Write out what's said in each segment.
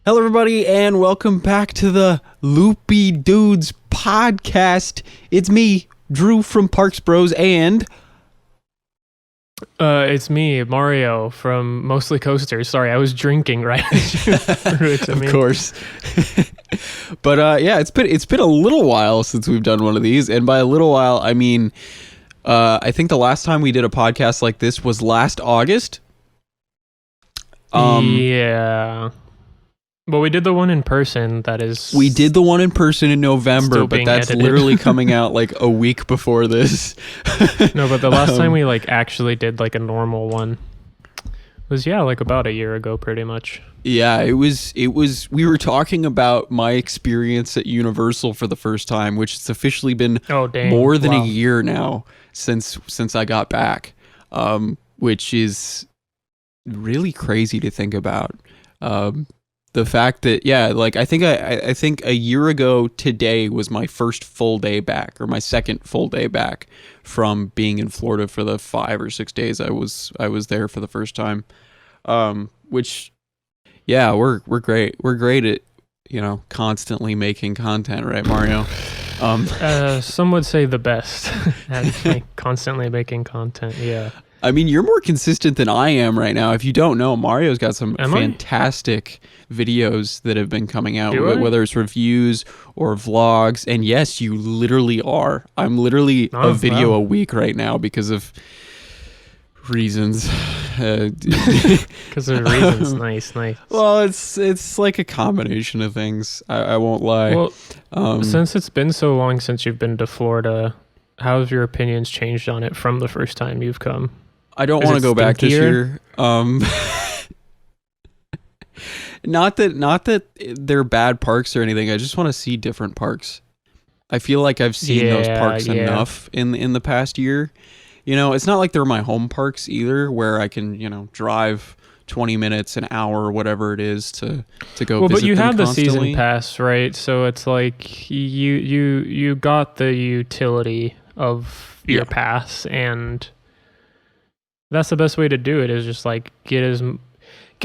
Hello, everybody, and welcome back to the Loopy Doods podcast. It's me, Drew from Parks Bros, and... It's me, Mario, from Mostly Coasters. Sorry, I was drinking right as you threw it to me. Of course. But yeah, it's been a little while since we've done one of these, and by a little while, I mean, I think the last time we did a podcast like this was last August. Yeah. Well, we did the one in person, We did the one in person in November, but that's edited. Literally coming out like a week before this. No, but the last time we actually did a normal one was about a year ago pretty much. Yeah, it was we were talking about my experience at Universal for the first time, which it's officially been more than a year now since I got back. Which is really crazy to think about. The fact that, I think a year ago today was my first full day back, or my second full day back from being in Florida for the 5 or 6 days I was there for the first time. Which, yeah, we're great. We're great at, constantly making content, right, Mario? Some would say the best at constantly making content, yeah. I mean, you're more consistent than I am right now. If you don't know, Mario's got some fantastic videos that have been coming out, whether it's reviews or vlogs. And yes, you literally are. I'm literally a video a week right now because of reasons. Because of reasons. Nice. Well, it's like a combination of things. I won't lie. Well, since it's been so long since you've been to Florida, how have your opinions changed on it from the first time you've come? I don't want to go back this year. Not that they're bad parks or anything. I just want to see different parks. I feel like I've seen those parks enough in the past year. It's not like they're my home parks either, where I can drive 20 minutes, an hour, or whatever it is to go. Well, but you have the constantly. Season pass, right? So it's like you got the utility of your pass, and that's the best way to do it. Is just get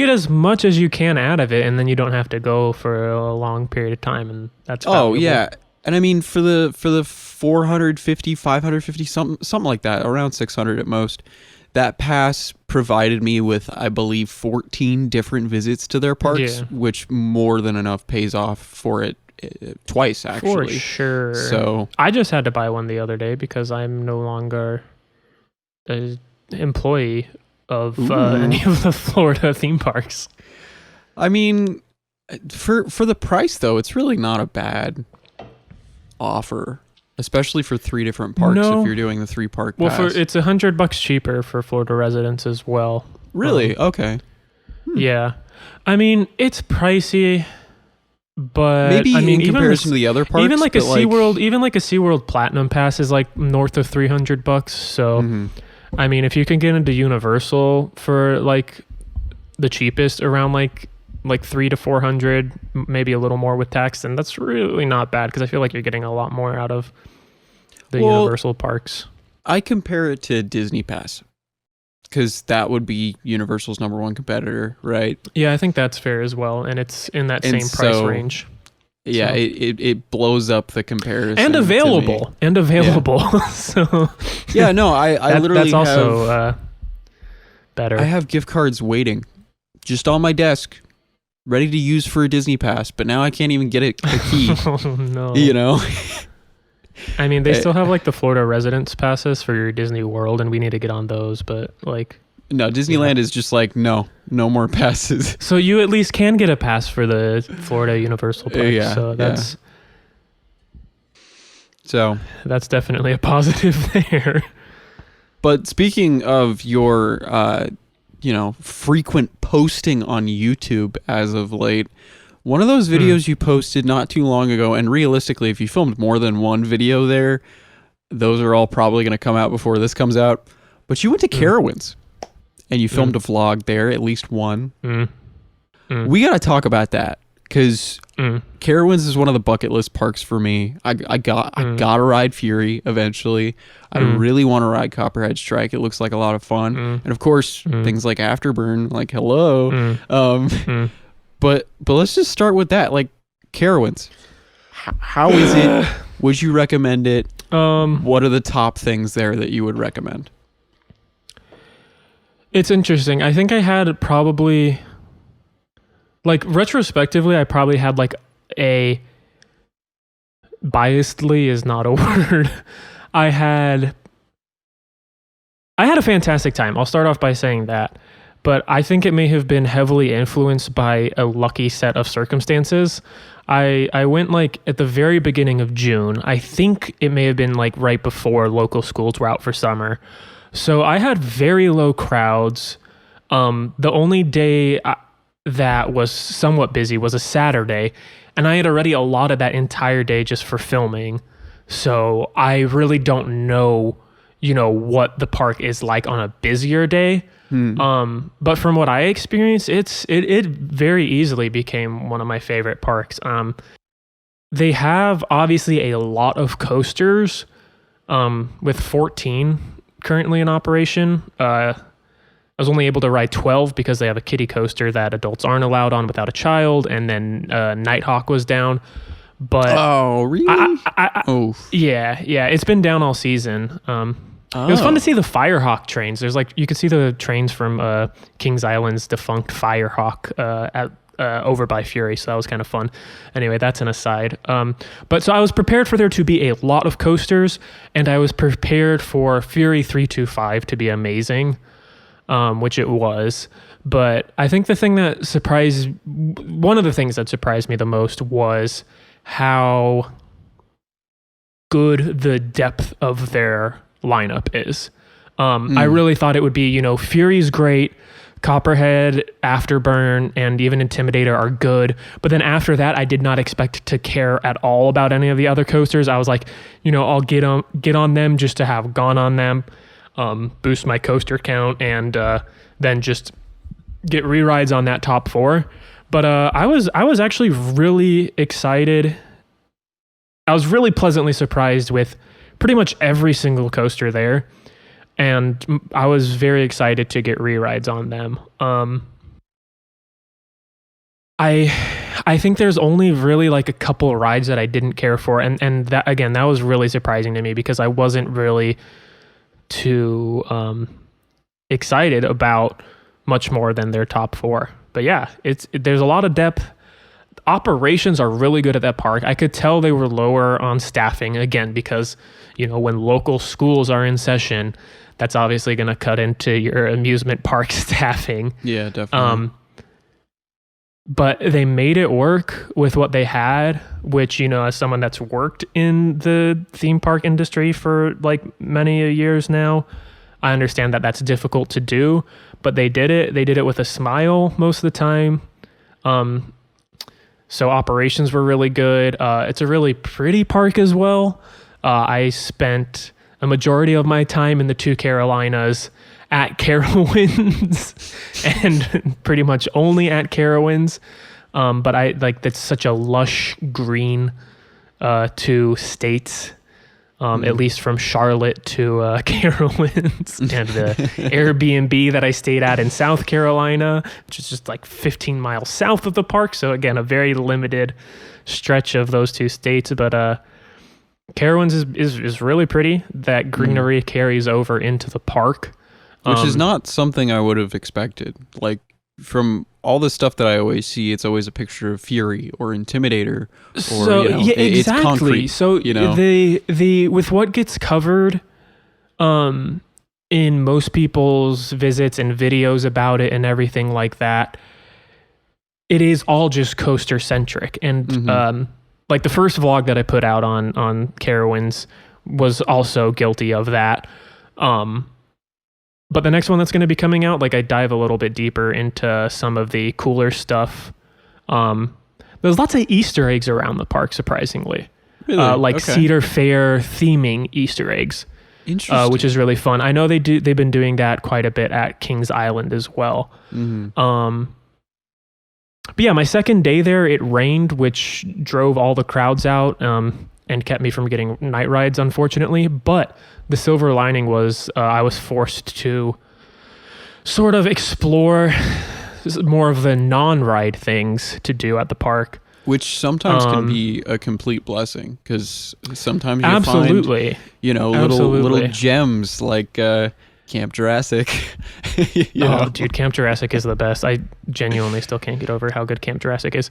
as much as you can out of it, and then you don't have to go for a long period of time, and that's valuable. Yeah. And I mean, for the 450, 550, something like that, around 600 at most, that pass provided me with, I believe, 14 different visits to their parks, which more than enough pays off for it twice, actually. For sure. So I just had to buy one the other day because I'm no longer an employee of any of the Florida theme parks. I mean, for the price, though, it's really not a bad offer, especially for 3 different parks. If you're doing the 3-park pass. Well, it's $100 cheaper for Florida residents as well. Really? Okay. Yeah, I mean, it's pricey, but maybe in comparison to the other parks, even like a SeaWorld Platinum pass is north of $300. So, I mean, if you can get into Universal for the cheapest, around $300 to $400, maybe a little more with tax, then that's really not bad, because I feel like you're getting a lot more out of the Universal parks. I compare it to Disney Pass, because that would be Universal's #1 competitor, right? Yeah, I think that's fair as well, and it's in that same price range. Yeah, so. It blows up the comparison. And available. Yeah. So yeah, no, I literally that's also better. I have gift cards waiting just on my desk, ready to use for a Disney Pass, but now I can't even get a key. Oh, no. I mean, they still have the Florida residence passes for your Disney World, and we need to get on those, but no, Disneyland is just no more passes. So you at least can get a pass for the Florida Universal Park. So that's definitely a positive there. But speaking of your frequent posting on YouTube as of late, one of those videos you posted not too long ago, and realistically, if you filmed more than one video there, those are all probably going to come out before this comes out. But you went to Carowinds, and you filmed a vlog there, at least one. We got to talk about that, because Carowinds is one of the bucket list parks for me. I gotta ride Fury eventually. I really want to ride Copperhead Strike. It looks like a lot of fun. And of course, things like Afterburn, hello. But let's just start with that. Like, Carowinds, how is it? Would you recommend it? What are the top things there that you would recommend? It's interesting. I think I had probably, like, retrospectively, I probably had like a, biasedly is not a word. I had a fantastic time. I'll start off by saying that. But I think it may have been heavily influenced by a lucky set of circumstances. I went like at the very beginning of June. I think it may have been like right before local schools were out for summer. So I had very low crowds. The only day that was somewhat busy was a Saturday, and I had already allotted that entire day just for filming. So I really don't know, what the park is like on a busier day. But from what I experienced, it very easily became one of my favorite parks. They have obviously a lot of coasters, with 14 currently in operation. I was only able to ride 12 because they have a kiddie coaster that adults aren't allowed on without a child, and then Nighthawk was down. But oh, really? Yeah, it's been down all season. It was fun to see the Firehawk trains. There's you could see the trains from Kings Island's defunct Firehawk over by Fury, so that was kind of fun. Anyway, that's an aside. But so I was prepared for there to be a lot of coasters, and I was prepared for Fury 325 to be amazing, which it was. But I think one of the things that surprised me the most was how good the depth of their lineup is. I really thought it would be, Fury's great, Copperhead, Afterburn, and even Intimidator are good. But then after that, I did not expect to care at all about any of the other coasters. I was like, I'll get on them just to have gone on them, boost my coaster count, and then just get re-rides on that top 4. But I was actually really excited. I was really pleasantly surprised with pretty much every single coaster there, and I was very excited to get re-rides on them. I think there's only really like a couple rides that I didn't care for, and that, again, that was really surprising to me because I wasn't really too excited about much more than their top 4. But yeah, there's a lot of depth. Operations are really good at that park. I could tell they were lower on staffing, again, because when local schools are in session, that's obviously going to cut into your amusement park staffing. Yeah, definitely. But they made it work with what they had, which, as someone that's worked in the theme park industry for like many years now, I understand that that's difficult to do, but they did it. They did it with a smile most of the time. So operations were really good. It's a really pretty park as well. I spent a majority of my time in the 2 Carolinas at Carowinds and pretty much only at Carowinds. But that's such a lush green 2 states, at least from Charlotte to Carowinds, and the Airbnb that I stayed at in South Carolina, which is just like 15 miles south of the park. So again, a very limited stretch of those 2 states. But Carowinds is really pretty. That greenery carries over into the park, which is not something I would have expected. Like, from all the stuff that I always see, it's always a picture of Fury or Intimidator. Or, so yeah, exactly. It's concrete, so the with what gets covered, in most people's visits and videos about it and everything like that, it is all just coaster centric. And like the first vlog that I put out on Carowinds was also guilty of that. But the next one that's going to be coming out, like, I dive a little bit deeper into some of the cooler stuff. There's lots of Easter eggs around the park, surprisingly. Really? Cedar Fair theming Easter eggs. Interesting. Which is really fun. I know they've been doing that quite a bit at Kings Island as well. But yeah, my second day there, it rained, which drove all the crowds out and kept me from getting night rides, unfortunately. But the silver lining was I was forced to sort of explore more of the non-ride things to do at the park. Which sometimes can be a complete blessing, because sometimes you absolutely. find, little gems like Camp Jurassic. Dude, Camp Jurassic is the best. I genuinely still can't get over how good Camp Jurassic is.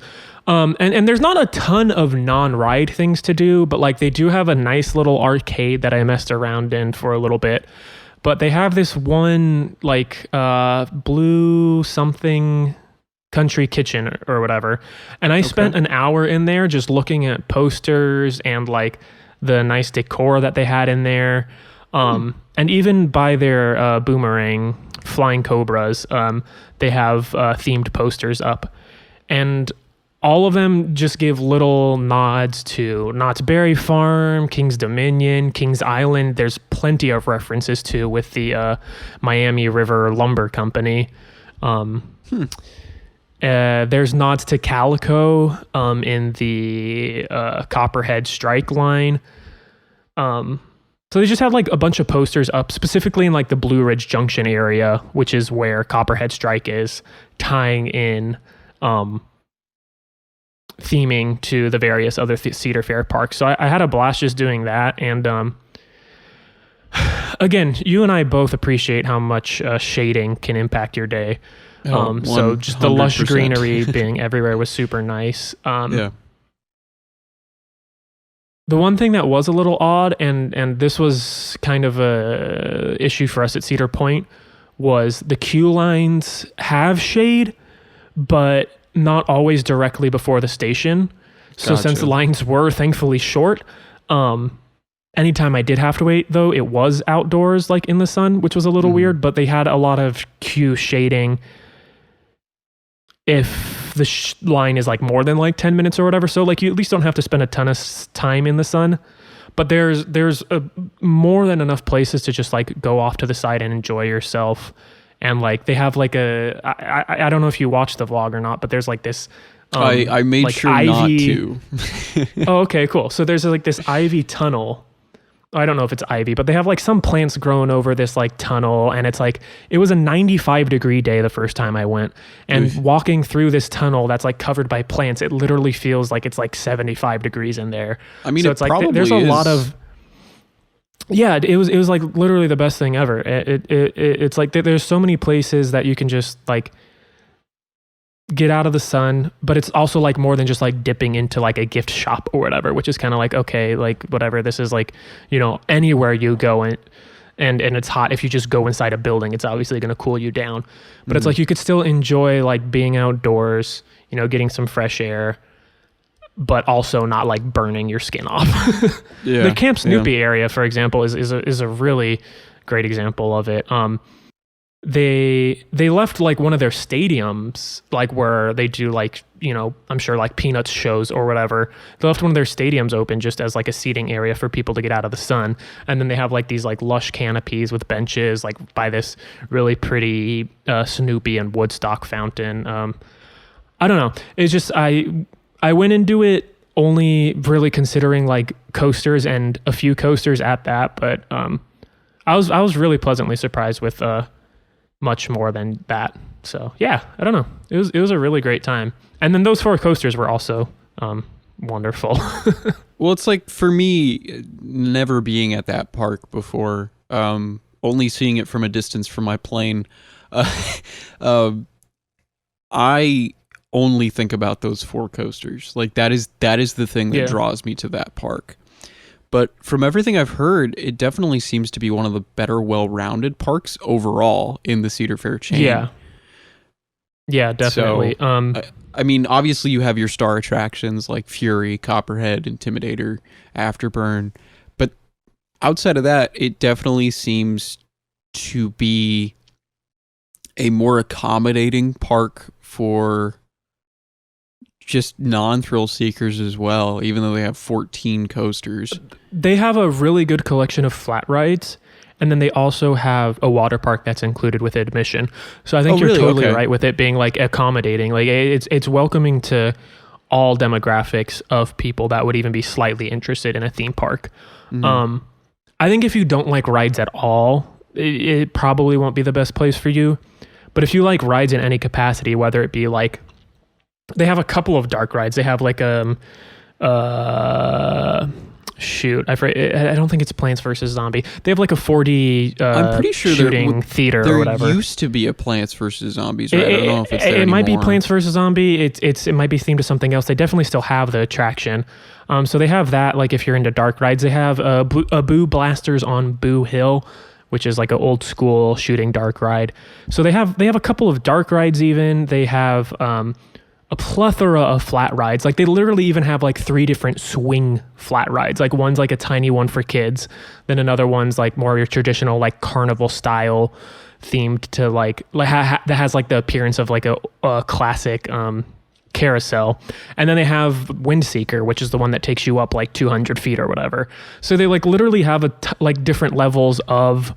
And there's not a ton of non-ride things to do, but like they do have a nice little arcade that I messed around in for a little bit. But they have this one like blue something country kitchen or whatever, and I spent an hour in there just looking at posters and like the nice decor that they had in there, and even by their boomerang flying cobras, they have themed posters up, and all of them just give little nods to Knott's Berry Farm, King's Dominion, King's Island. There's plenty of references to with the Miami River Lumber Company. There's nods to Calico in the Copperhead Strike line. So they just had like a bunch of posters up, specifically in like the Blue Ridge Junction area, which is where Copperhead Strike is, tying in theming to the various other Cedar Fair parks. So I had a blast just doing that. And again, you and I both appreciate how much shading can impact your day. So just the lush greenery being everywhere was super nice. The one thing that was a little odd, and this was kind of a issue for us at Cedar Point, was the queue lines have shade, but not always directly before the station. So since the lines were thankfully short, anytime I did have to wait, though, it was outdoors, like in the sun, which was a little weird, but they had a lot of queue shading if the line is like more than like 10 minutes or whatever. So like you at least don't have to spend a ton of time in the sun, but there's more than enough places to just like go off to the side and enjoy yourself. And like they have like I don't know if you watched the vlog or not, but there's like this I made like sure ivy, not to. Oh, okay, cool. So there's like this ivy tunnel. I don't know if it's ivy, but they have like some plants growing over this like tunnel, and it's like it was a 95-degree day the first time I went, and walking through this tunnel that's like covered by plants, it literally feels like it's like 75 degrees in there. I mean, so it's like there's a lot of it was like literally the best thing ever. It's like there's so many places that you can just like get out of the sun, but it's also like more than just like dipping into like a gift shop or whatever, which is kind of like, okay, like whatever, this is like, anywhere you go and it's hot. If you just go inside a building, it's obviously going to cool you down, but it's like you could still enjoy like being outdoors, getting some fresh air, but also not like burning your skin off. The Camp Snoopy area, for example, is a really great example of it. They left like one of their stadiums, like where they do like, I'm sure like Peanuts shows or whatever. They left one of their stadiums open just as like a seating area for people to get out of the sun. And then they have like these like lush canopies with benches like by this really pretty Snoopy and Woodstock fountain. I don't know. It's just, I went into it only really considering like coasters and a few coasters at that. But I was really pleasantly surprised with much more than that. So yeah, I don't know. It was a really great time. And then those 4 coasters were also wonderful. Well, it's like for me, never being at that park before, only seeing it from a distance from my plane, I only think about those 4 coasters. Like that is the thing that draws me to that park. But from everything I've heard, it definitely seems to be one of the better, well-rounded parks overall in the Cedar Fair chain. Yeah, definitely. So, I mean, obviously you have your star attractions like Fury, Copperhead, Intimidator, Afterburn. But outside of that, it definitely seems to be a more accommodating park for just non-thrill seekers as well, even though they have 14 coasters. They have a really good collection of flat rides, and then they also have a water park that's included with admission. So I think you're really totally right with it being like accommodating. Like it's welcoming to all demographics of people that would even be slightly interested in a theme park. I think if you don't like rides at all, it probably won't be the best place for you. But if you like rides in any capacity, whether it be like, they have a couple of dark rides. They have like shoot, I don't think it's Plants vs. Zombie. They have like a 4D I'm pretty sure shooting theater or whatever. There used to be a Plants vs. Zombies, right? I don't know if it's there It anymore. might be Plants vs. Zombie. It might be themed to something else. They definitely still have the attraction. So they have that, like if you're into dark rides. They have a Boo Blasters on Boo Hill, which is like an old school shooting dark ride. So they have a couple of dark rides even. They have a plethora of flat rides. Like they literally even have like 3 different swing flat rides. Like one's like a tiny one for kids. Then another one's like more your traditional like carnival style themed to like that has like the appearance of like a classic carousel. And then they have Windseeker, which is the one that takes you up like 200 feet or whatever. So they like literally have like different levels of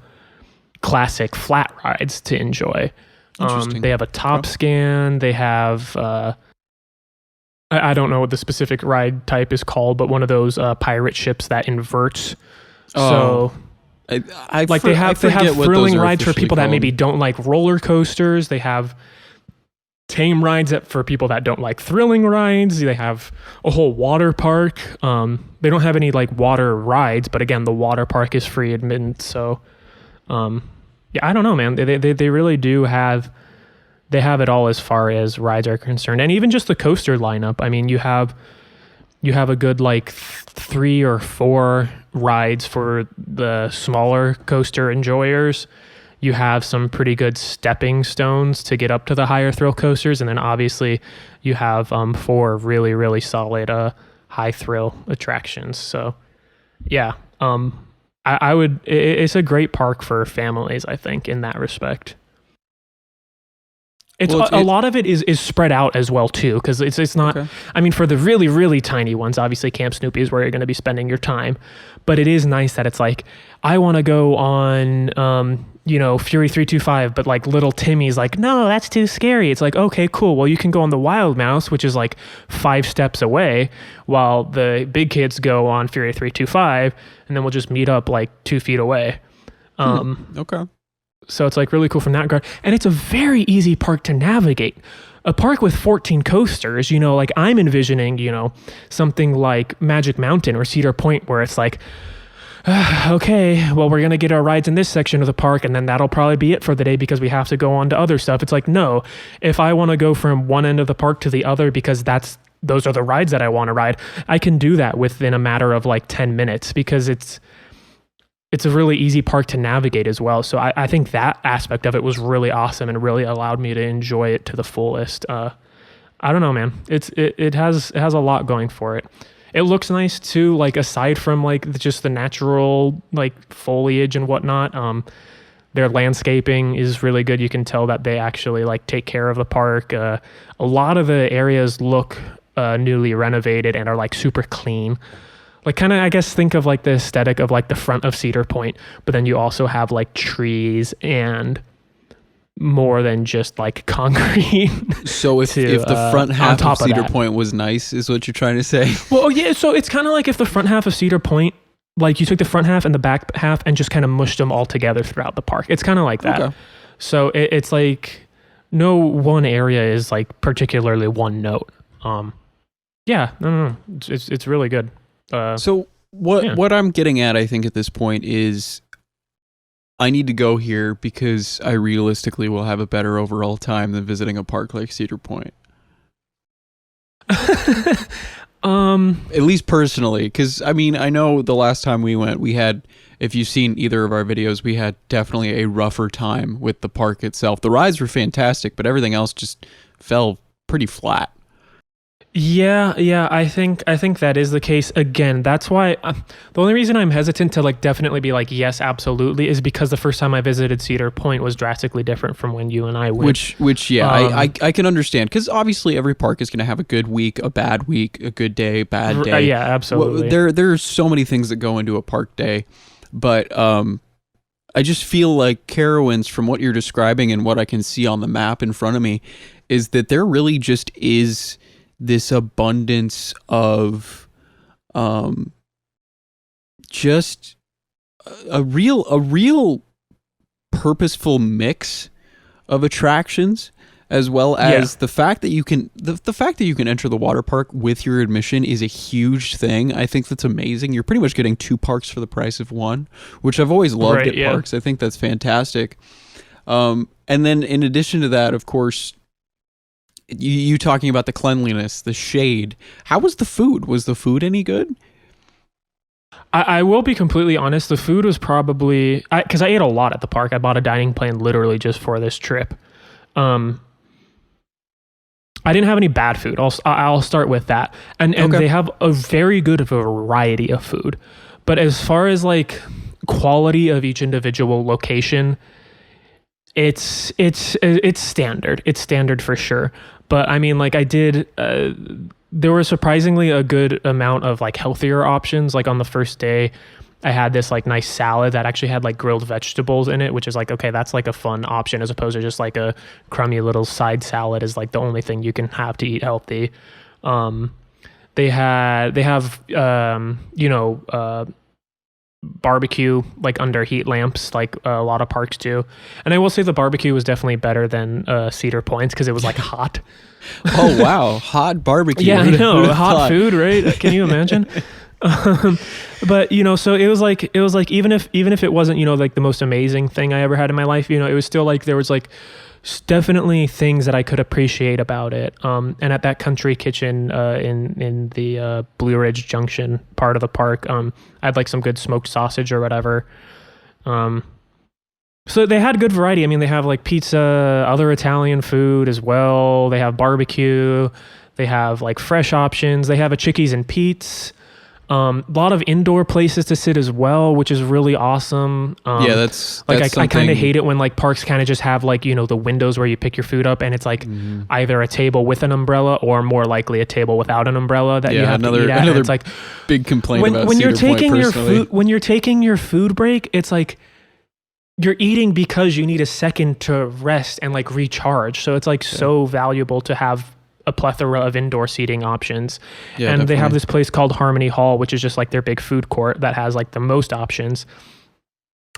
classic flat rides to enjoy. They have a top scan. They have I don't know what the specific ride type is called, but one of those pirate ships that inverts. So I like they have thrilling rides for people that maybe don't like roller coasters. They have tame rides for people that don't like thrilling rides. They have a whole water park. They don't have any like water rides, but again, the water park is free admittance. So yeah, I don't know, man. They really do have, they have it all as far as rides are concerned, and even just the coaster lineup. I mean, you have a good like 3 or 4 rides for the smaller coaster enjoyers. You have some pretty good stepping stones to get up to the higher thrill coasters, and then obviously you have 4 really, really solid high thrill attractions. So yeah, I would. It's a great park for families, I think, in that respect. A lot of it is spread out as well too, because it's not. Okay. I mean, for the really, really tiny ones, obviously Camp Snoopy is where you're going to be spending your time. But it is nice that it's like, I want to go on Fury 325, but like little Timmy's like, no, that's too scary. It's like, okay, cool. Well, you can go on the Wild Mouse, which is like 5 steps away, while the big kids go on Fury 325, and then we'll just meet up like 2 feet away. Okay. So it's like really cool from that regard. And it's a very easy park to navigate. A park with 14 coasters, like I'm envisioning, something like Magic Mountain or Cedar Point, where it's like, okay, well, we're going to get our rides in this section of the park, and then that'll probably be it for the day because we have to go on to other stuff. It's like, no, if I want to go from one end of the park to the other because those are the rides that I want to ride, I can do that within a matter of like 10 minutes because it's a really easy park to navigate as well. So I think that aspect of it was really awesome and really allowed me to enjoy it to the fullest. I don't know, man. It has a lot going for it. It looks nice too, like aside from like just the natural like foliage and whatnot. Their landscaping is really good. You can tell that they actually like take care of the park. A lot of the areas look newly renovated and are like super clean. Like kind of, I guess, think of like the aesthetic of like the front of Cedar Point, but then you also have like trees and more than just like concrete. So if the front half of Cedar Point was nice, is what you're trying to say? Well, yeah. So it's kind of like if the front half of Cedar Point, like you took the front half and the back half and just kind of mushed them all together throughout the park. It's kind of like that. Okay. So it's like no one area is like particularly one note. Yeah, no. It's really good. So what I'm getting at, I think at this point is I need to go here because I realistically will have a better overall time than visiting a park like Cedar Point. At least personally, because I mean, I know the last time we went, we had, if you've seen either of our videos, we had definitely a rougher time with the park itself. The rides were fantastic, but everything else just fell pretty flat. Yeah, I think that is the case. Again, that's why the only reason I'm hesitant to like definitely be like yes, absolutely, is because the first time I visited Cedar Point was drastically different from when you and I went. Which yeah, I can understand, because obviously every park is going to have a good week, a bad week, a good day, bad day. Yeah, absolutely. There's so many things that go into a park day, but I just feel like Carowinds, from what you're describing and what I can see on the map in front of me, is that there really just is this abundance of just a real purposeful mix of attractions, as well as the fact that you can the fact that you can enter the water park with your admission is a huge thing. I think that's amazing. You're pretty much getting 2 parks for the price of 1, which I've always loved at parks. I think that's fantastic. And then in addition to that, of course, you talking about the cleanliness, the shade. How was the food? Was the food any good? I will be completely honest. The food was probably, because I ate a lot at the park. I bought a dining plan literally just for this trip. I didn't have any bad food. I'll start with that. And they have a very good variety of food. But as far as like quality of each individual location, it's standard. It's standard for sure. But I mean, like there were surprisingly a good amount of like healthier options. Like on the first day, I had this like nice salad that actually had like grilled vegetables in it, which is like, okay, that's like a fun option as opposed to just like a crummy little side salad is like the only thing you can have to eat healthy. They have barbecue like under heat lamps, like a lot of parks do. And I will say the barbecue was definitely better than Cedar Point's because it was like hot. Oh, wow. Hot barbecue. Yeah, I know. Hot food, right? Can you imagine? But so it was like even if it wasn't like the most amazing thing I ever had in my life, it was still like there was like definitely things that I could appreciate about it. And at that country kitchen in the Blue Ridge Junction part of the park, I had like some good smoked sausage or whatever. So they had good variety. I mean, they have like pizza, other Italian food as well. They have barbecue. They have like fresh options. They have a Chickies and Pete's. A lot of indoor places to sit as well, which is really awesome. That's like I kind of hate it when like parks kind of just have like the windows where you pick your food up and it's like either a table with an umbrella or more likely a table without an umbrella that you have to eat at. And it's like big complaint about when Cedar you're taking Point, your food when you're taking your food break, it's like you're eating because you need a second to rest and like recharge. So it's like so valuable to have a plethora of indoor seating options. And definitely. They have this place called Harmony Hall, which is just like their big food court that has like the most options.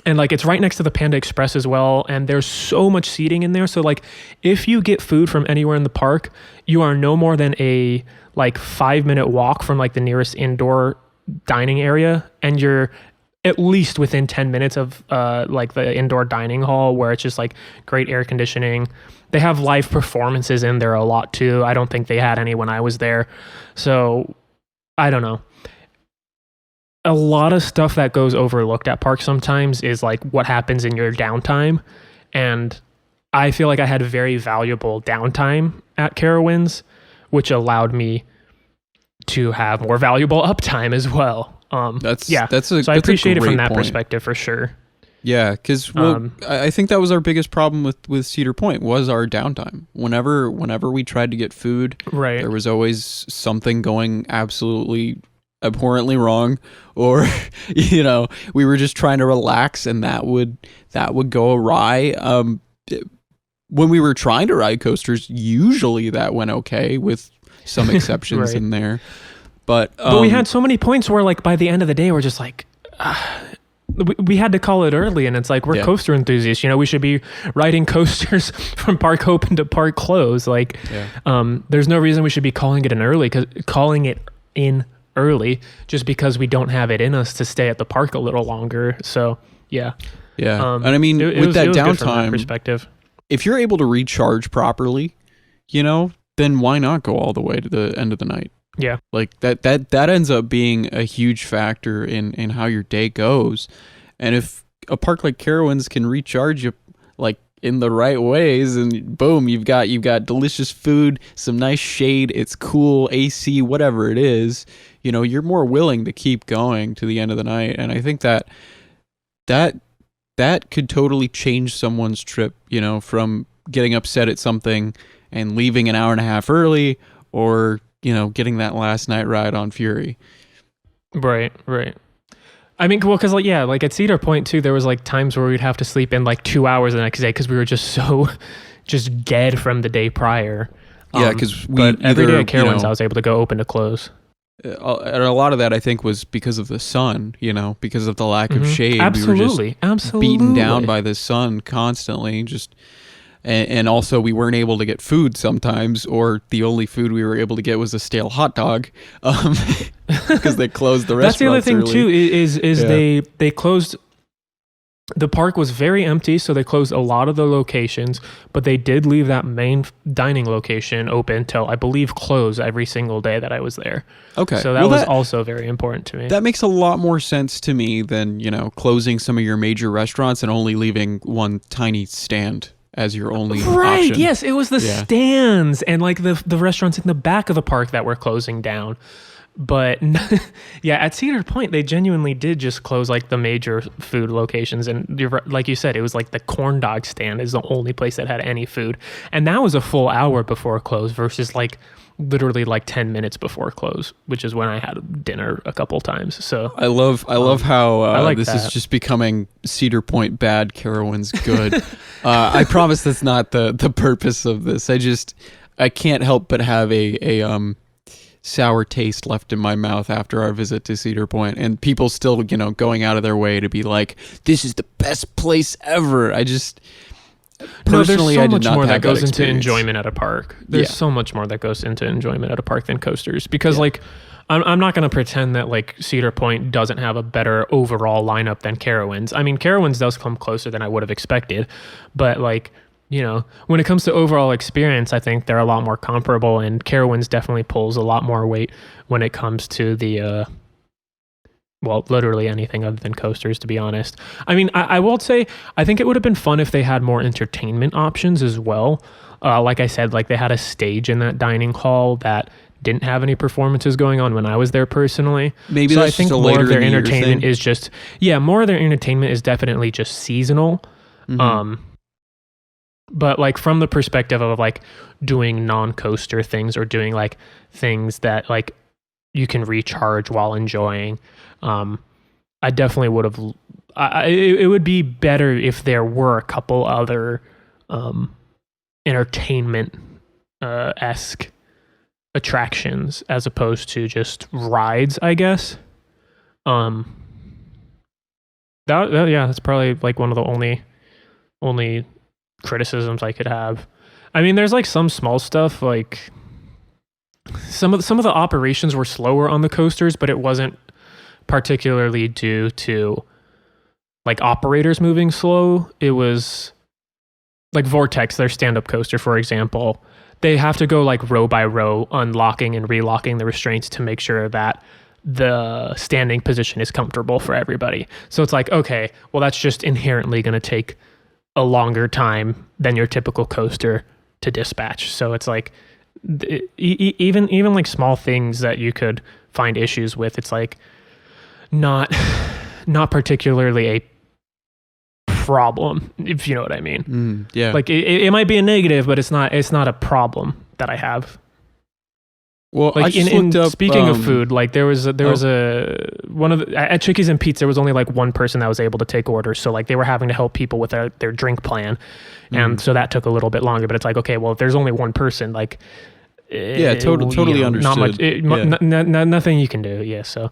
And like it's right next to the Panda Express as well. And there's so much seating in there. So like if you get food from anywhere in the park, you are no more than a like 5-minute walk from like the nearest indoor dining area. And you're at least within 10 minutes of like the indoor dining hall where it's just like great air conditioning. They have live performances in there a lot too. I don't think they had any when I was there. So I don't know. A lot of stuff that goes overlooked at parks sometimes is like what happens in your downtime. And I feel like I had very valuable downtime at Carowinds, which allowed me to have more valuable uptime as well. So I appreciate it from that perspective for sure. Yeah, because I think that was our biggest problem with Cedar Point was our downtime. Whenever we tried to get food, there was always something going absolutely abhorrently wrong, or we were just trying to relax and that would go awry. When we were trying to ride coasters, usually that went okay with some exceptions in there. But we had so many points where like by the end of the day we're just like we had to call it early, and it's like we're coaster enthusiasts. We should be riding coasters from park open to park close. Like, there's no reason we should be calling it in early just because we don't have it in us to stay at the park a little longer. So yeah. And I mean, with that downtime perspective, if you're able to recharge properly, then why not go all the way to the end of the night? Yeah. Like that ends up being a huge factor in how your day goes. And if a park like Carowinds can recharge you like in the right ways, and boom, you've got delicious food, some nice shade, it's cool, AC, whatever it is, you're more willing to keep going to the end of the night. And I think that could totally change someone's trip, from getting upset at something and leaving an hour and a half early, or getting that last night ride on Fury. Right. I mean, well, because like at Cedar Point too, there was like times where we'd have to sleep in like 2 hours the next day because we were just so dead from the day prior. Yeah, because every day at Carowinds I was able to go open to close. And a lot of that I think was because of the sun, because of the lack of shade. Absolutely. We were just beaten down by the sun constantly. Just And also we weren't able to get food sometimes, or the only food we were able to get was a stale hot dog, because they closed the restaurants. That's the other thing early. too, is they closed. The park was very empty, so they closed a lot of the locations, but they did leave that main dining location open till, I believe, close every single day that I was there. Okay. So that was also very important to me. That makes a lot more sense to me than, closing some of your major restaurants and only leaving one tiny stand as your only option. Yes, it was the stands and like the restaurants in the back of the park that were closing down. But yeah, at Cedar Point, they genuinely did just close like the major food locations. And like you said, it was like the corn dog stand is the only place that had any food. And that was a full hour before close versus like literally like 10 minutes before close, which is when I had dinner a couple times. So I love how this that. is just becoming Cedar Point bad, Carowinds good. I promise that's not the purpose of this. I can't help but have a sour taste left in my mouth after our visit to Cedar Point, and people still, going out of their way to be like, this is the best place ever. Personally, there's so I did much not more have that goes into experience. enjoyment at a park. There's so much more that goes into enjoyment at a park than coasters, because like I'm not going to pretend that like Cedar Point doesn't have a better overall lineup than Carowinds. I mean, Carowinds does come closer than I would have expected, but like, when it comes to overall experience, I think they're a lot more comparable, and Carowinds definitely pulls a lot more weight when it comes to the, literally anything other than coasters, to be honest. I mean, I will say, I think it would have been fun if they had more entertainment options as well. Like I said, like they had a stage in that dining hall that didn't have any performances going on when I was there personally. Maybe so that's I think just a more later of their in the year entertainment thing. is just, more of their entertainment is definitely just seasonal. Mm-hmm. But like from the perspective of like doing non-coaster things or doing like things that like you can recharge while enjoying, I definitely would have. It would be better if there were a couple other entertainment esque attractions as opposed to just rides, I guess. That's probably like one of the only criticisms I could have. I mean, there's like some small stuff, like some of the operations were slower on the coasters, but it wasn't particularly due to like operators moving slow. It was like Vortex, their stand-up coaster, for example. They have to go like row by row, unlocking and relocking the restraints to make sure that the standing position is comfortable for everybody. So it's like, okay, well, that's just inherently going to take a longer time than your typical coaster to dispatch. So it's like even like small things that you could find issues with, it's like not particularly a problem, if you know what I mean. Yeah. Like it might be a negative, but it's not a problem that I have. Well, like I just looked up, speaking of food, like there was one of the, at Chickies and Pete's, there was only like one person that was able to take orders. So like they were having to help people with their drink plan. And so that took a little bit longer, but it's like, okay, well, if there's only one person, like, totally understood. Not much, nothing you can do. Yeah. So,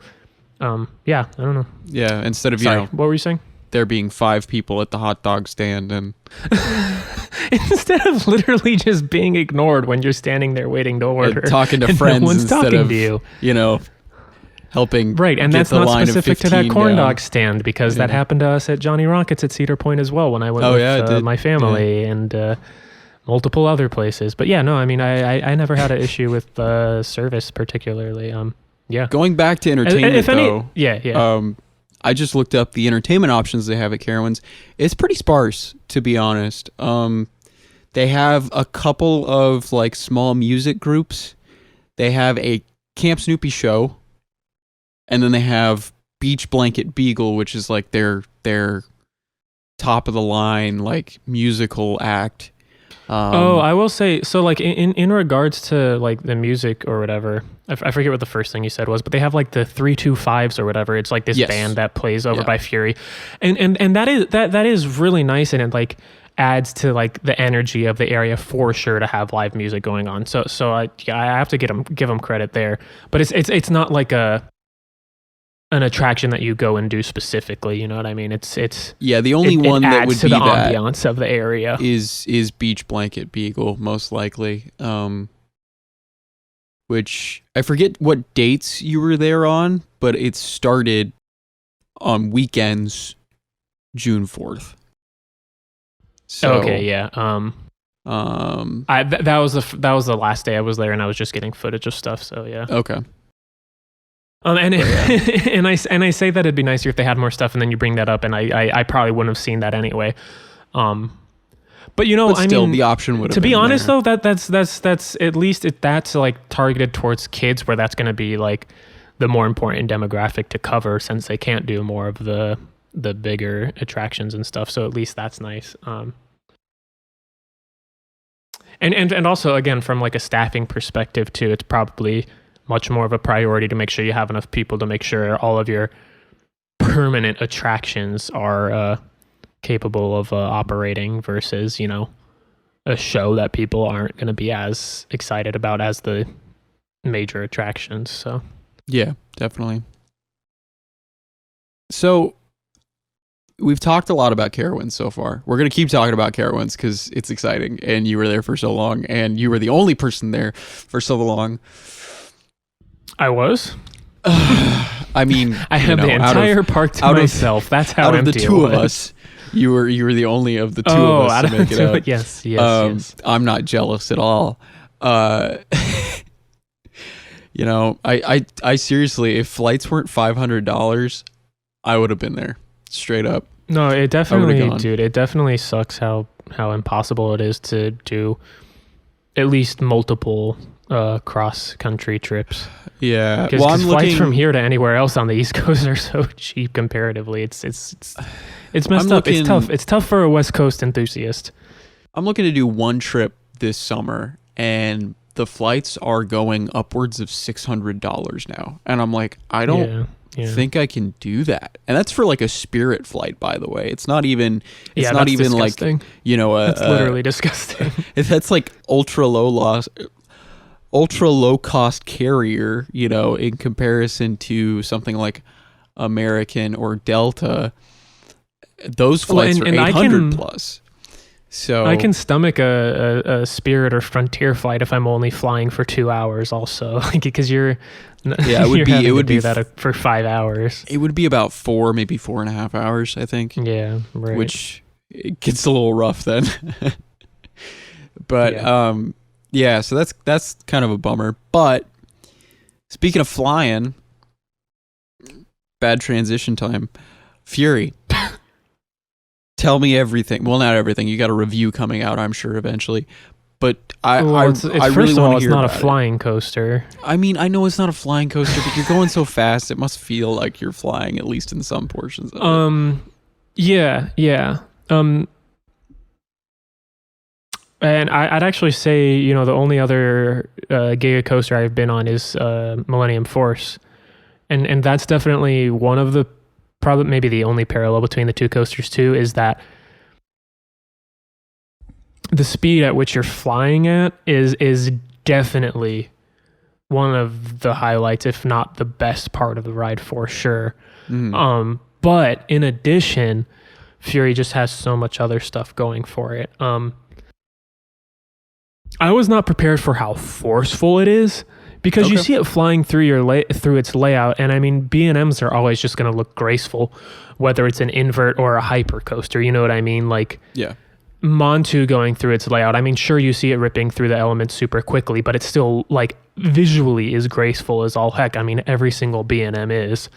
I don't know. Yeah. Instead of, what were you saying? There being 5 people at the hot dog stand, and instead of literally just being ignored when you're standing there waiting to order, and talking to friends no one's instead talking of to you. Helping. Right, and get that's the not line specific of to that 15 corn down. dog stand, because that happened to us at Johnny Rockets at Cedar Point as well when I went with my family and multiple other places. But yeah, no, I mean, I never had an issue with service particularly. Going back to entertainment, though. I just looked up the entertainment options they have at Carowinds. It's pretty sparse, to be honest. They have a couple of like small music groups. They have a Camp Snoopy show, and then they have Beach Blanket Beagle, which is like their top of the line like musical act. I will say, so like in regards to like the music or whatever, I forget what the first thing you said was, but they have like the 325s or whatever. It's like this band that plays over by Fury, and that is really nice, and it like adds to like the energy of the area for sure to have live music going on. So I have to give them credit there, but it's not like a an attraction that you go and do specifically. You know what I mean? It's the only one that would to be the that ambiance of the area is Beach Blanket Beagle, most likely. Which I forget what dates you were there on, but it started on weekends, June 4th. So, okay, yeah. That was the last day I was there, and I was just getting footage of stuff. So yeah. Okay. And I say that it'd be nicer if they had more stuff, and then you bring that up, and I probably wouldn't have seen that anyway. But you know, but still, the option would have. To be honest, there. though, that's at least that's like targeted towards kids, where that's going to be like the more important demographic to cover, since they can't do more of the bigger attractions and stuff. So at least that's nice. And also, again, from like a staffing perspective too, it's probably much more of a priority to make sure you have enough people to make sure all of your permanent attractions are capable of operating versus, you know, a show that people aren't going to be as excited about as the major attractions. So yeah, definitely. So we've talked a lot about Carowinds so far. We're going to keep talking about Carowinds because it's exciting, and you were there for so long, and you were the only person there for so long. I was. I mean, I had the entire park to myself. That's how out empty of the two it was. of us. You were the only of the two of us to make it out. Yes. I'm not jealous at all. You know, I seriously, if flights weren't $500, I would have been there, straight up. No, it definitely, dude. It definitely sucks how impossible it is to do at least multiple cross country trips. Yeah, because flights from here to anywhere else on the East Coast are so cheap comparatively. It's messed up. It's tough. It's tough for a West Coast enthusiast. I'm looking to do one trip this summer, and the flights are going upwards of $600 now, and I'm like, I don't think I can do that. And that's for like a Spirit flight, by the way. It's not even. It's not even disgusting. Like, you know, that's literally disgusting. That's like ultra low cost carrier, you know, in comparison to something like American or Delta. Those flights are 800 plus. So I can stomach a Spirit or Frontier flight if I'm only flying for 2 hours also, because it would be that for 5 hours. It would be about 4, maybe 4.5 hours, I think. Yeah, right. Which it gets a little rough then. But yeah, so that's kind of a bummer. But speaking of flying, bad transition time. Fury. Tell me everything. Well, not everything. You got a review coming out, I'm sure, eventually. But I really want to hear first of all, it's not a flying coaster. I mean, I know it's not a flying coaster, but you're going so fast, it must feel like you're flying, at least in some portions of it. Yeah. And I'd actually say, you know, the only other Giga coaster I've been on is Millennium Force. And that's definitely one of the, probably maybe the only parallel between the two coasters too, is that the speed at which you're flying at is definitely one of the highlights, if not the best part of the ride for sure. But in addition, Fury just has so much other stuff going for it. I was not prepared for how forceful it is, because you see it flying through through its layout, and I mean, B&Ms are always just going to look graceful, whether it's an invert or a hyper coaster. You know what I mean? Like, yeah, Montu going through its layout. I mean, sure, you see it ripping through the elements super quickly, but it's still like visually is graceful as all heck. I mean, every single B&M is.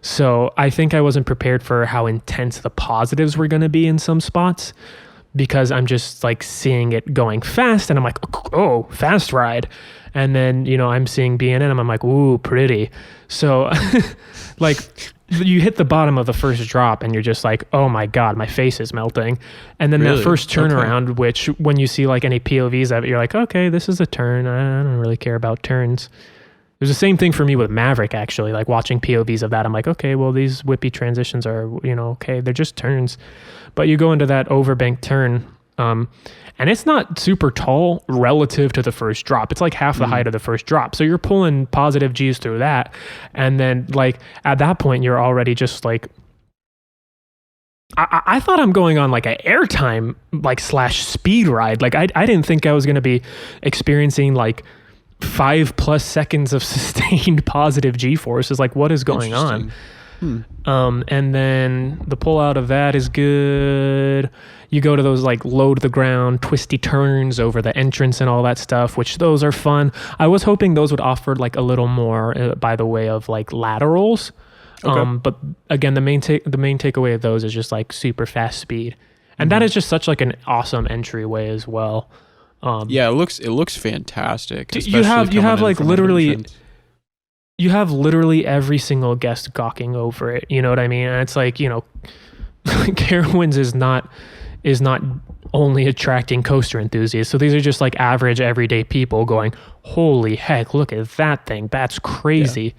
So I think I wasn't prepared for how intense the positives were going to be in some spots, because I'm just like seeing it going fast, and I'm like, oh, fast ride. And then, you know, I'm seeing B&M, and I'm like, ooh, pretty. So like you hit the bottom of the first drop and you're just like, oh my God, my face is melting. And then that first turnaround, which when you see like any POVs of it, you're like, okay, this is a turn. I don't really care about turns. It was the same thing for me with Maverick, actually. Like watching POVs of that, I'm like, okay, well, these whippy transitions are, you know, okay, they're just turns. But you go into that overbank turn, And it's not super tall relative to the first drop. It's like half the height of the first drop. So you're pulling positive G's through that. And then like at that point, you're already just like, I thought I'm going on like an airtime like / speed ride. Like I didn't think I was going to be experiencing like 5+ seconds of sustained positive G-forces. Like what is going on? And then the pull out of that is good. You go to those like low to the ground twisty turns over the entrance and all that stuff, which those are fun. I was hoping those would offer like a little more by the way of like laterals. Okay. But again, the main takeaway of those is just like super fast speed, and that is just such like an awesome entryway as well. Yeah, it looks fantastic. You have like literally. You have literally every single guest gawking over it. You know what I mean? And it's like, you know, Carowinds is not only attracting coaster enthusiasts. So these are just like average everyday people going, holy heck, look at that thing. That's crazy.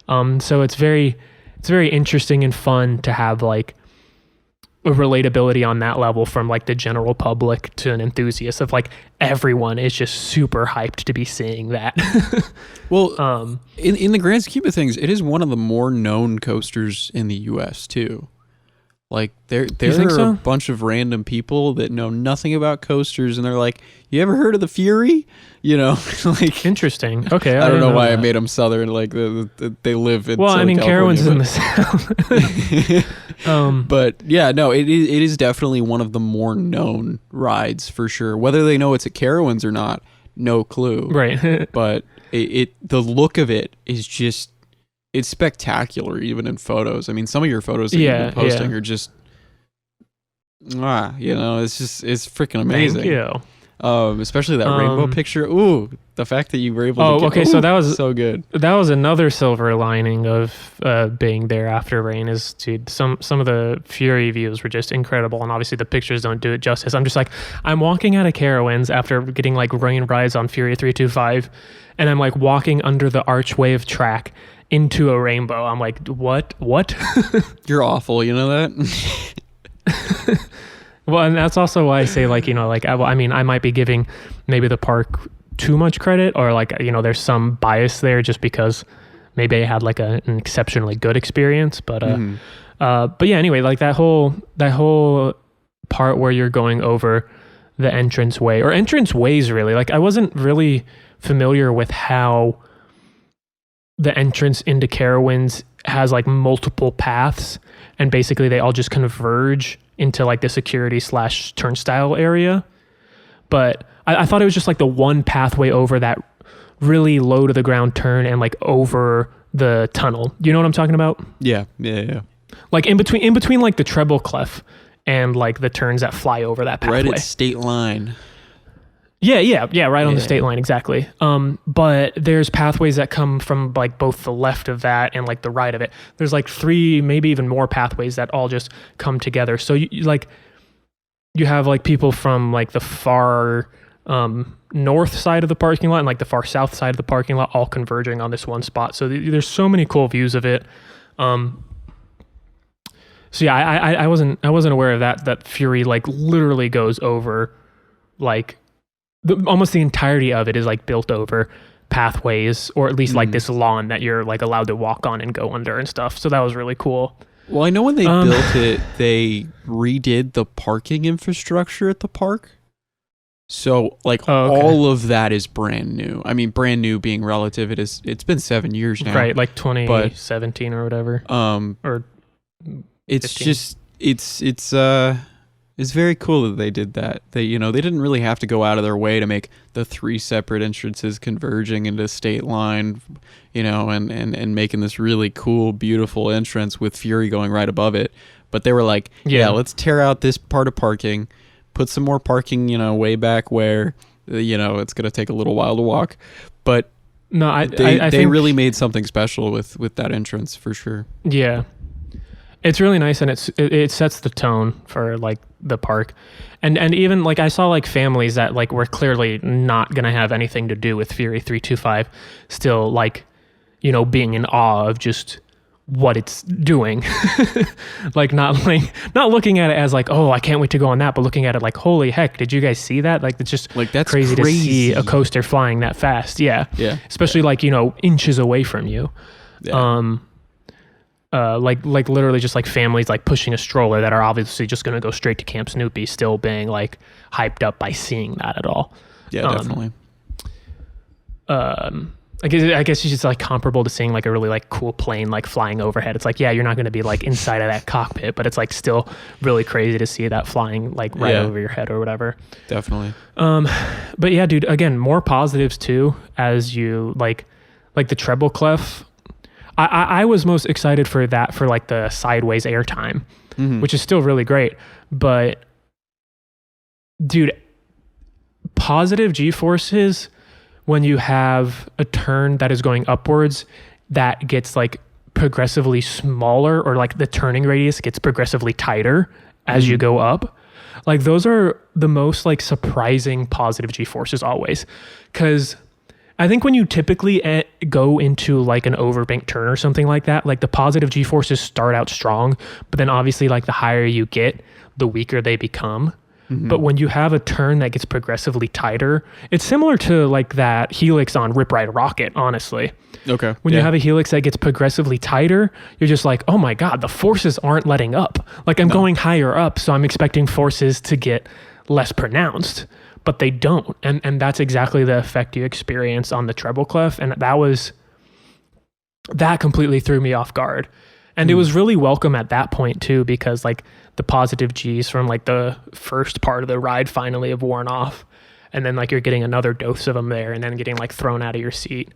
Yeah. So it's very interesting and fun to have like a relatability on that level from like the general public to an enthusiast of like everyone is just super hyped to be seeing that. Well, in the grand scheme of things, it is one of the more known coasters in the US too. Like there are a bunch of random people that know nothing about coasters and they're like, you ever heard of the Fury? You know, like interesting. Okay. I don't know why I made them Southern. Like they live in. Well, I mean, Carowinds is in the South. But yeah, no, it is definitely one of the more known rides for sure. Whether they know it's at Carowinds or not, no clue. Right. But the look of it is just, it's spectacular even in photos. I mean, some of your photos that you've been posting are just, you know, it's freaking amazing. Thank you. Especially that rainbow picture. Ooh, the fact that you were able to get, so that was so good. That was another silver lining of being there after rain is, dude, some of the Fury views were just incredible, and obviously the pictures don't do it justice. I'm just like, I'm walking out of Carowinds after getting like rain rides on Fury 325, and I'm like walking under the archway of track into a rainbow. I'm like, what? You're awful, you know that? Well, and that's also why I say, like, you know, like, I mean, I might be giving maybe the park too much credit, or like, you know, there's some bias there just because maybe I had like an exceptionally good experience. But yeah, anyway, like that whole part where you're going over the entranceway or entranceways, really, like I wasn't really familiar with how the entrance into Carowinds has like multiple paths, and basically they all just converge into like the security / turnstile area. But I thought it was just like the one pathway over that really low to the ground turn and like over the tunnel. You know what I'm talking about? Yeah. Like in between like the treble clef and like the turns that fly over that pathway. Right at state line. Yeah, right on the state line, exactly. But there's pathways that come from like both the left of that and like the right of it. There's like 3, maybe even more pathways that all just come together. So you have like people from like the far north side of the parking lot and like the far south side of the parking lot all converging on this one spot. So there's so many cool views of it. So yeah, I wasn't aware of that Fury like literally goes over like almost the entirety of it is like built over pathways, or at least like this lawn that you're like allowed to walk on and go under and stuff. So that was really cool. Well, I know when they built it, they redid the parking infrastructure at the park. So like all of that is brand new. I mean, brand new being relative, it's been 7 years now. Right, like 2017 or whatever. Or 15. It's just it's very cool that they did that. They didn't really have to go out of their way to make the 3 separate entrances converging into state line, and making this really cool, beautiful entrance with Fury going right above it. But they were like, let's tear out this part of parking, put some more parking, way back where, it's going to take a little while to walk. But no, I think they really made something special with that entrance for sure. Yeah. It's really nice, and it sets the tone for like the park, and even like I saw like families that like were clearly not gonna have anything to do with Fury 325, still like, being in awe of just what it's doing. like not looking at it as like, oh, I can't wait to go on that, but looking at it like, holy heck, did you guys see that? Like, it's just like that's crazy to see a coaster flying that fast. Yeah. Especially like, you know, inches away from you. Like literally just like families like pushing a stroller that are obviously just going to go straight to Camp Snoopy, still being like hyped up by seeing that at all. Definitely. I guess it's just like comparable to seeing like a really like cool plane like flying overhead. It's like, yeah, you're not going to be like inside of that cockpit, but it's like still really crazy to see that flying like right over your head or whatever. Definitely. But yeah, dude, again, more positives too, as you like the treble clef. I was most excited for that, for like the sideways airtime, which is still really great. But dude, positive G-forces when you have a turn that is going upwards that gets like progressively smaller, or like the turning radius gets progressively tighter as you go up. Like those are the most like surprising positive G-forces always. Cause I think when you typically go into like an overbanked turn or something like that, like the positive G-forces start out strong, but then obviously like the higher you get, the weaker they become. But when you have a turn that gets progressively tighter, it's similar to like that helix on Rip Ride Rocket, honestly. Okay. When you have a helix that gets progressively tighter, you're just like, oh my God, the forces aren't letting up. Like I'm going higher up, so I'm expecting forces to get less pronounced, but they don't. And that's exactly the effect you experience on the treble clef. And that completely threw me off guard. And it was really welcome at that point too, because like the positive G's from like the first part of the ride finally have worn off. And then like you're getting another dose of them there and then getting like thrown out of your seat.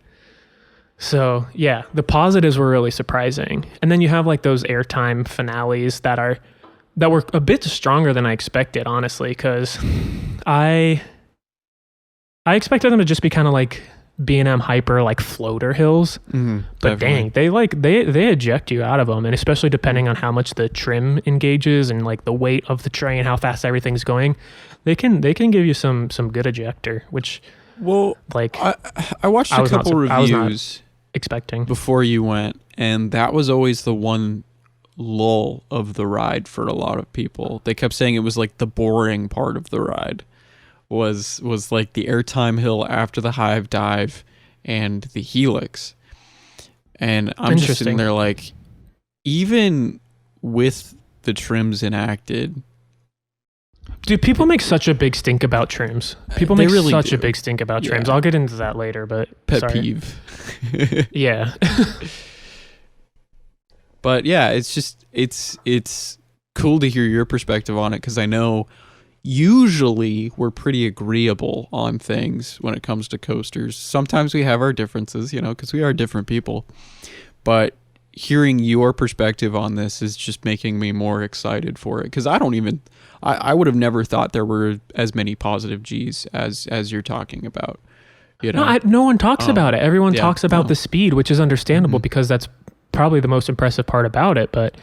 So yeah, the positives were really surprising. And then you have like those airtime finales that were a bit stronger than I expected, honestly, because I expected them to just be kind of like B&M Hyper like floater hills, but dang, they eject you out of them, and especially depending on how much the trim engages and like the weight of the train, how fast everything's going, they can give you some good ejector. Which, like I watched a couple reviews expecting before you went, and that was always the one lull of the ride for a lot of people. They kept saying it was like the boring part of the ride. Was like the airtime hill after the hive dive and the helix. And I'm just sitting there like, even with the trims enacted, dude, people make such a big stink about trims. People make really such a big stink about trims. I'll get into that later, but pet peeve. Yeah. But yeah, it's just it's cool to hear your perspective on it, because I know usually we're pretty agreeable on things when it comes to coasters. Sometimes we have our differences, you know, because we are different people. But hearing your perspective on this is just making me more excited for it, because I would have never thought there were as many positive G's as you're talking about. You know? No one talks about it. Everyone talks about the speed, which is understandable because that's probably the most impressive part about it. But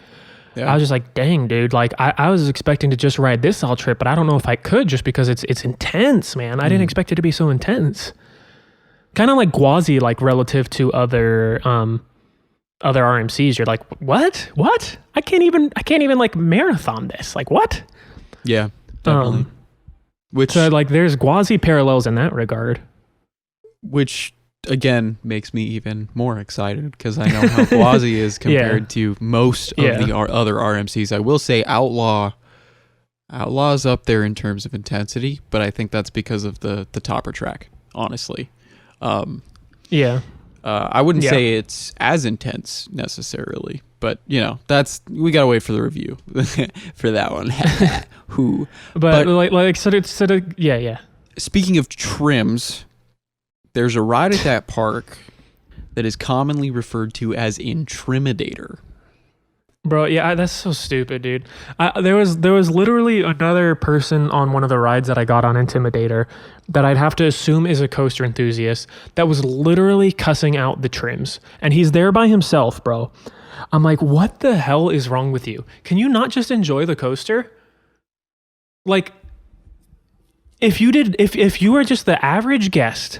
I was just like, dang, dude, like I was expecting to just ride this all trip, but I don't know if I could, just because it's intense, man. I didn't expect it to be so intense. Kind of like Gwazi, like relative to other RMCs. You're like, what? I can't even like marathon this. Like, what? Yeah, definitely. So like there's Gwazi parallels in that regard. Which again makes me even more excited, because I know how Gwazi is compared to most of the other RMCs. I will say Outlaw's up there in terms of intensity, but I think that's because of the topper track, honestly. I wouldn't say it's as intense necessarily, but you know, we gotta wait for the review for that one. But like sort of yeah. Speaking of trims, there's a ride at that park that is commonly referred to as Intimidator. Bro, yeah, that's so stupid, dude. There was literally another person on one of the rides that I got on Intimidator that I'd have to assume is a coaster enthusiast that was literally cussing out the trims. And he's there by himself, bro. I'm like, what the hell is wrong with you? Can you not just enjoy the coaster? Like, if you were just the average guest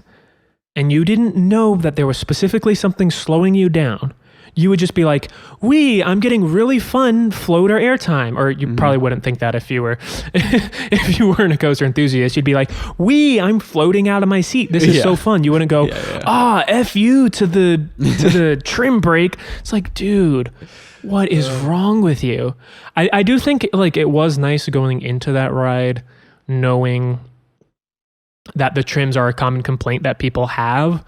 and you didn't know that there was specifically something slowing you down, you would just be like, I'm getting really fun floater airtime. Or you probably wouldn't think that if you weren't a coaster enthusiast. You'd be like, I'm floating out of my seat. This is so fun. You wouldn't go, F you to the trim brake. It's like, dude, what is wrong with you? I do think like it was nice going into that ride knowing that the trims are a common complaint that people have.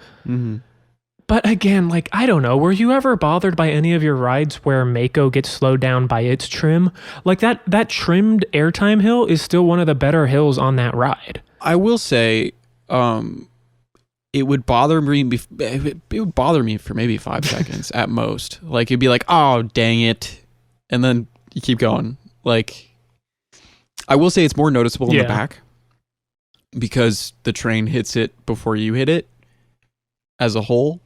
But again, like, I don't know, were you ever bothered by any of your rides where Mako gets slowed down by its trim? Like that trimmed airtime hill is still one of the better hills on that ride. I will say, it would bother me. It would bother me for maybe 5 seconds at most. Like, it'd be like, oh, dang it. And then you keep going. Like, I will say it's more noticeable in the back because the train hits it before you hit it as a whole.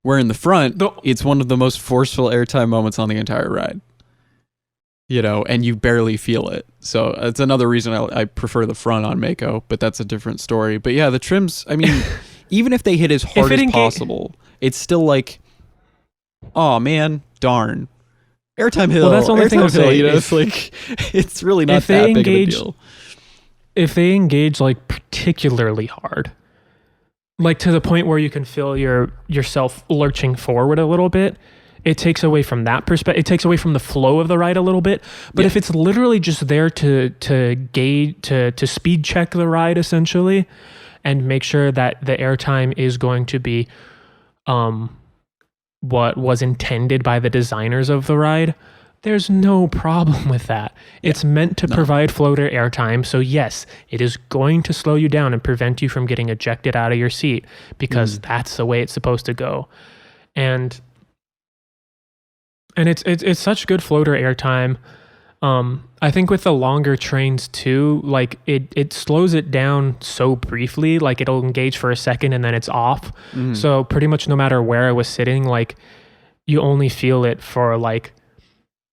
Where in the front, it's one of the most forceful airtime moments on the entire ride. You know, and you barely feel it. So it's another reason I prefer the front on Mako, but that's a different story. But yeah, the trims, I mean, even if they hit as hard as possible, it's still like, oh man, darn. Airtime hill. Well, that's the only thing I'll say. You know, it's like, it's really not that big of a deal. If they engage like particularly hard, like to the point where you can feel yourself lurching forward a little bit, it takes away from that perspective. It takes away from the flow of the ride a little bit. But if it's literally just there to gauge, to speed check the ride essentially, and make sure that the airtime is going to be what was intended by the designers of the ride, there's no problem with that. It's meant to provide floater airtime. So yes, it is going to slow you down and prevent you from getting ejected out of your seat because that's the way it's supposed to go. And it's such good floater airtime. I think with the longer trains too, like it slows it down so briefly, like it'll engage for a second and then it's off. So pretty much no matter where I was sitting, like you only feel it for like,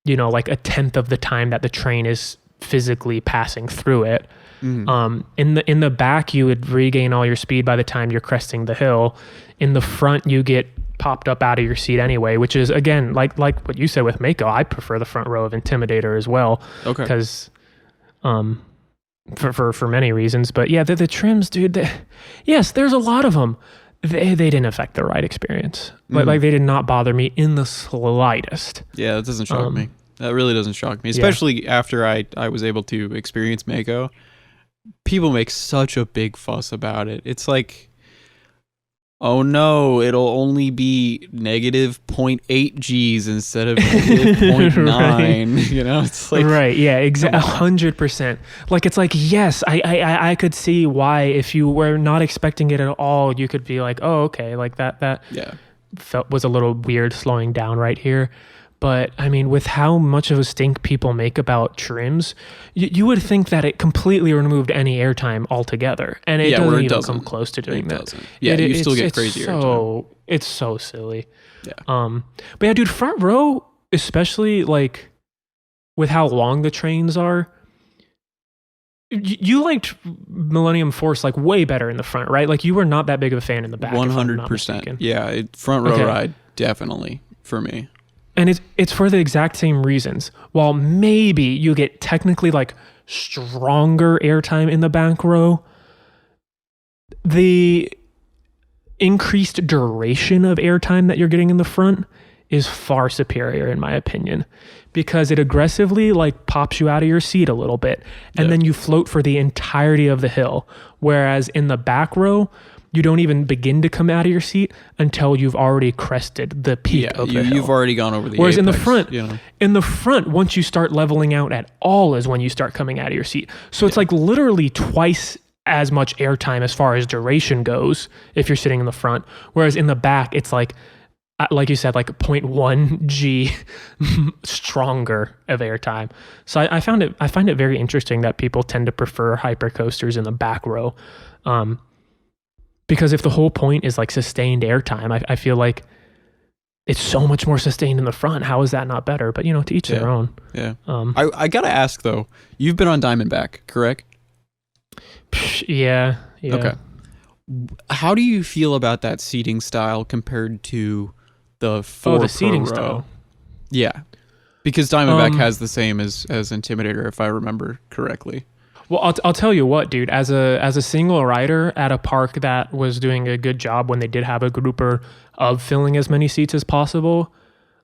you know, like a tenth of the time that the train is physically passing through it. In the back, you would regain all your speed by the time you're cresting the hill. In the front, you get popped up out of your seat anyway, which is again like what you said with Mako. I prefer the front row of Intimidator as well. Okay. Because for many reasons, but yeah, the trims, dude. Yes, there's a lot of them. They didn't affect the ride experience. Like they did not bother me in the slightest. Yeah, that doesn't shock me. That really doesn't shock me, especially after I was able to experience Mako. People make such a big fuss about it. It's like, oh no, it'll only be negative 0.8 Gs instead of negative 0.9. Right. You know, it's like, right, yeah, exactly, 100%. Like it's like, yes, I could see why if you were not expecting it at all, you could be like, oh, okay, like that was a little weird slowing down right here. But I mean, with how much of a stink people make about trims, you would think that it completely removed any airtime altogether, and it doesn't even come close to doing that. Yeah, you still get crazy airtime. It's so silly. Yeah. But yeah, dude, front row, especially like with how long the trains are. You liked Millennium Force like way better in the front, right? Like you were not that big of a fan in the back. 100%. Yeah, front row ride definitely for me. And it's for the exact same reasons. While maybe you get technically like stronger airtime in the back row, the increased duration of airtime that you're getting in the front is far superior in my opinion, because it aggressively like pops you out of your seat a little bit and then you float for the entirety of the hill. Whereas in the back row, you don't even begin to come out of your seat until you've already crested the peak of the hill. You've already gone over the Whereas apex, in the front, once you start leveling out at all is when you start coming out of your seat. So it's like literally twice as much airtime as far as duration goes if you're sitting in the front. Whereas in the back, it's like you said, like 0.1 G stronger of airtime. So I find it very interesting that people tend to prefer hypercoasters in the back row. Because if the whole point is like sustained airtime, I feel like it's so much more sustained in the front. How is that not better? But to each their own. Yeah. I gotta ask though, you've been on Diamondback, correct? Yeah. Okay. How do you feel about that seating style compared to the four the seating per row. style. Yeah, because Diamondback has the same as Intimidator, if I remember correctly. Well, I'll tell you what, dude. As a single rider at a park that was doing a good job when they did have a grouper of filling as many seats as possible,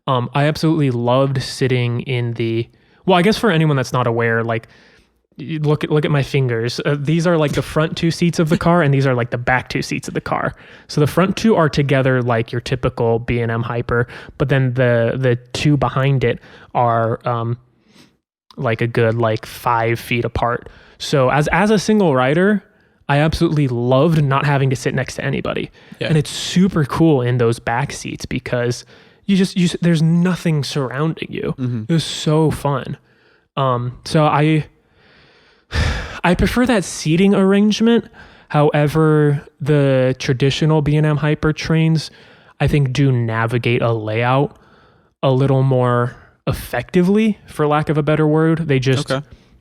I absolutely loved sitting in the. Well, I guess for anyone that's not aware, like, look at my fingers. These are like the front two seats of the car, and these are like the back two seats of the car. So the front two are together like your typical B&M Hyper, but then the two behind it are like a good like 5 feet apart. So as a single rider, I absolutely loved not having to sit next to anybody. Yeah. And it's super cool in those back seats because you there's nothing surrounding you. Mm-hmm. It was so fun. So I prefer that seating arrangement. However, the traditional B&M Hyper trains, I think, do navigate a layout a little more effectively, for lack of a better word. They just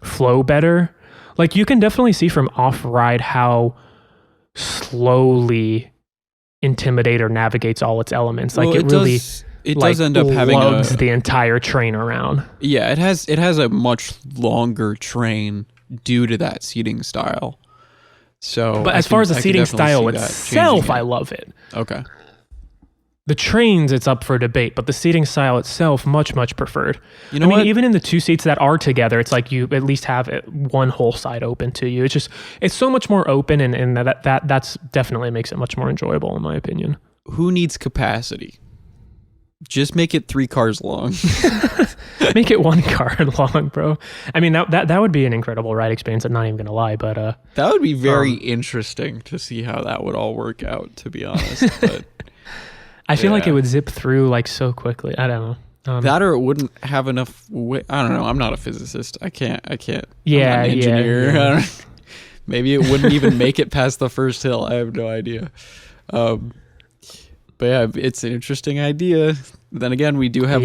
flow better. Like, you can definitely see from off-ride how slowly Intimidator navigates all its elements. Like, it really does end up having the entire train around. Yeah, it has a much longer train due to that seating style. So, but as far as the seating style itself, I love it. Okay. The trains, it's up for debate, but the seating style itself, much, much preferred. You know what? Even in the two seats that are together, it's like you at least have one whole side open to you. It's so much more open, and that's definitely makes it much more enjoyable, in my opinion. Who needs capacity? Just make it 3 cars long. Make it 1 car long, bro. I mean, that would be an incredible ride experience. I'm not even gonna lie, but that would be very interesting to see how that would all work out. To be honest, but. I feel like it would zip through like so quickly. I don't know. That or it wouldn't have enough. I don't know. I'm not a physicist. I can't. Yeah, I'm not an engineer. Yeah. Maybe it wouldn't even make it past the first hill. I have no idea. But yeah, it's an interesting idea. Then again, we do have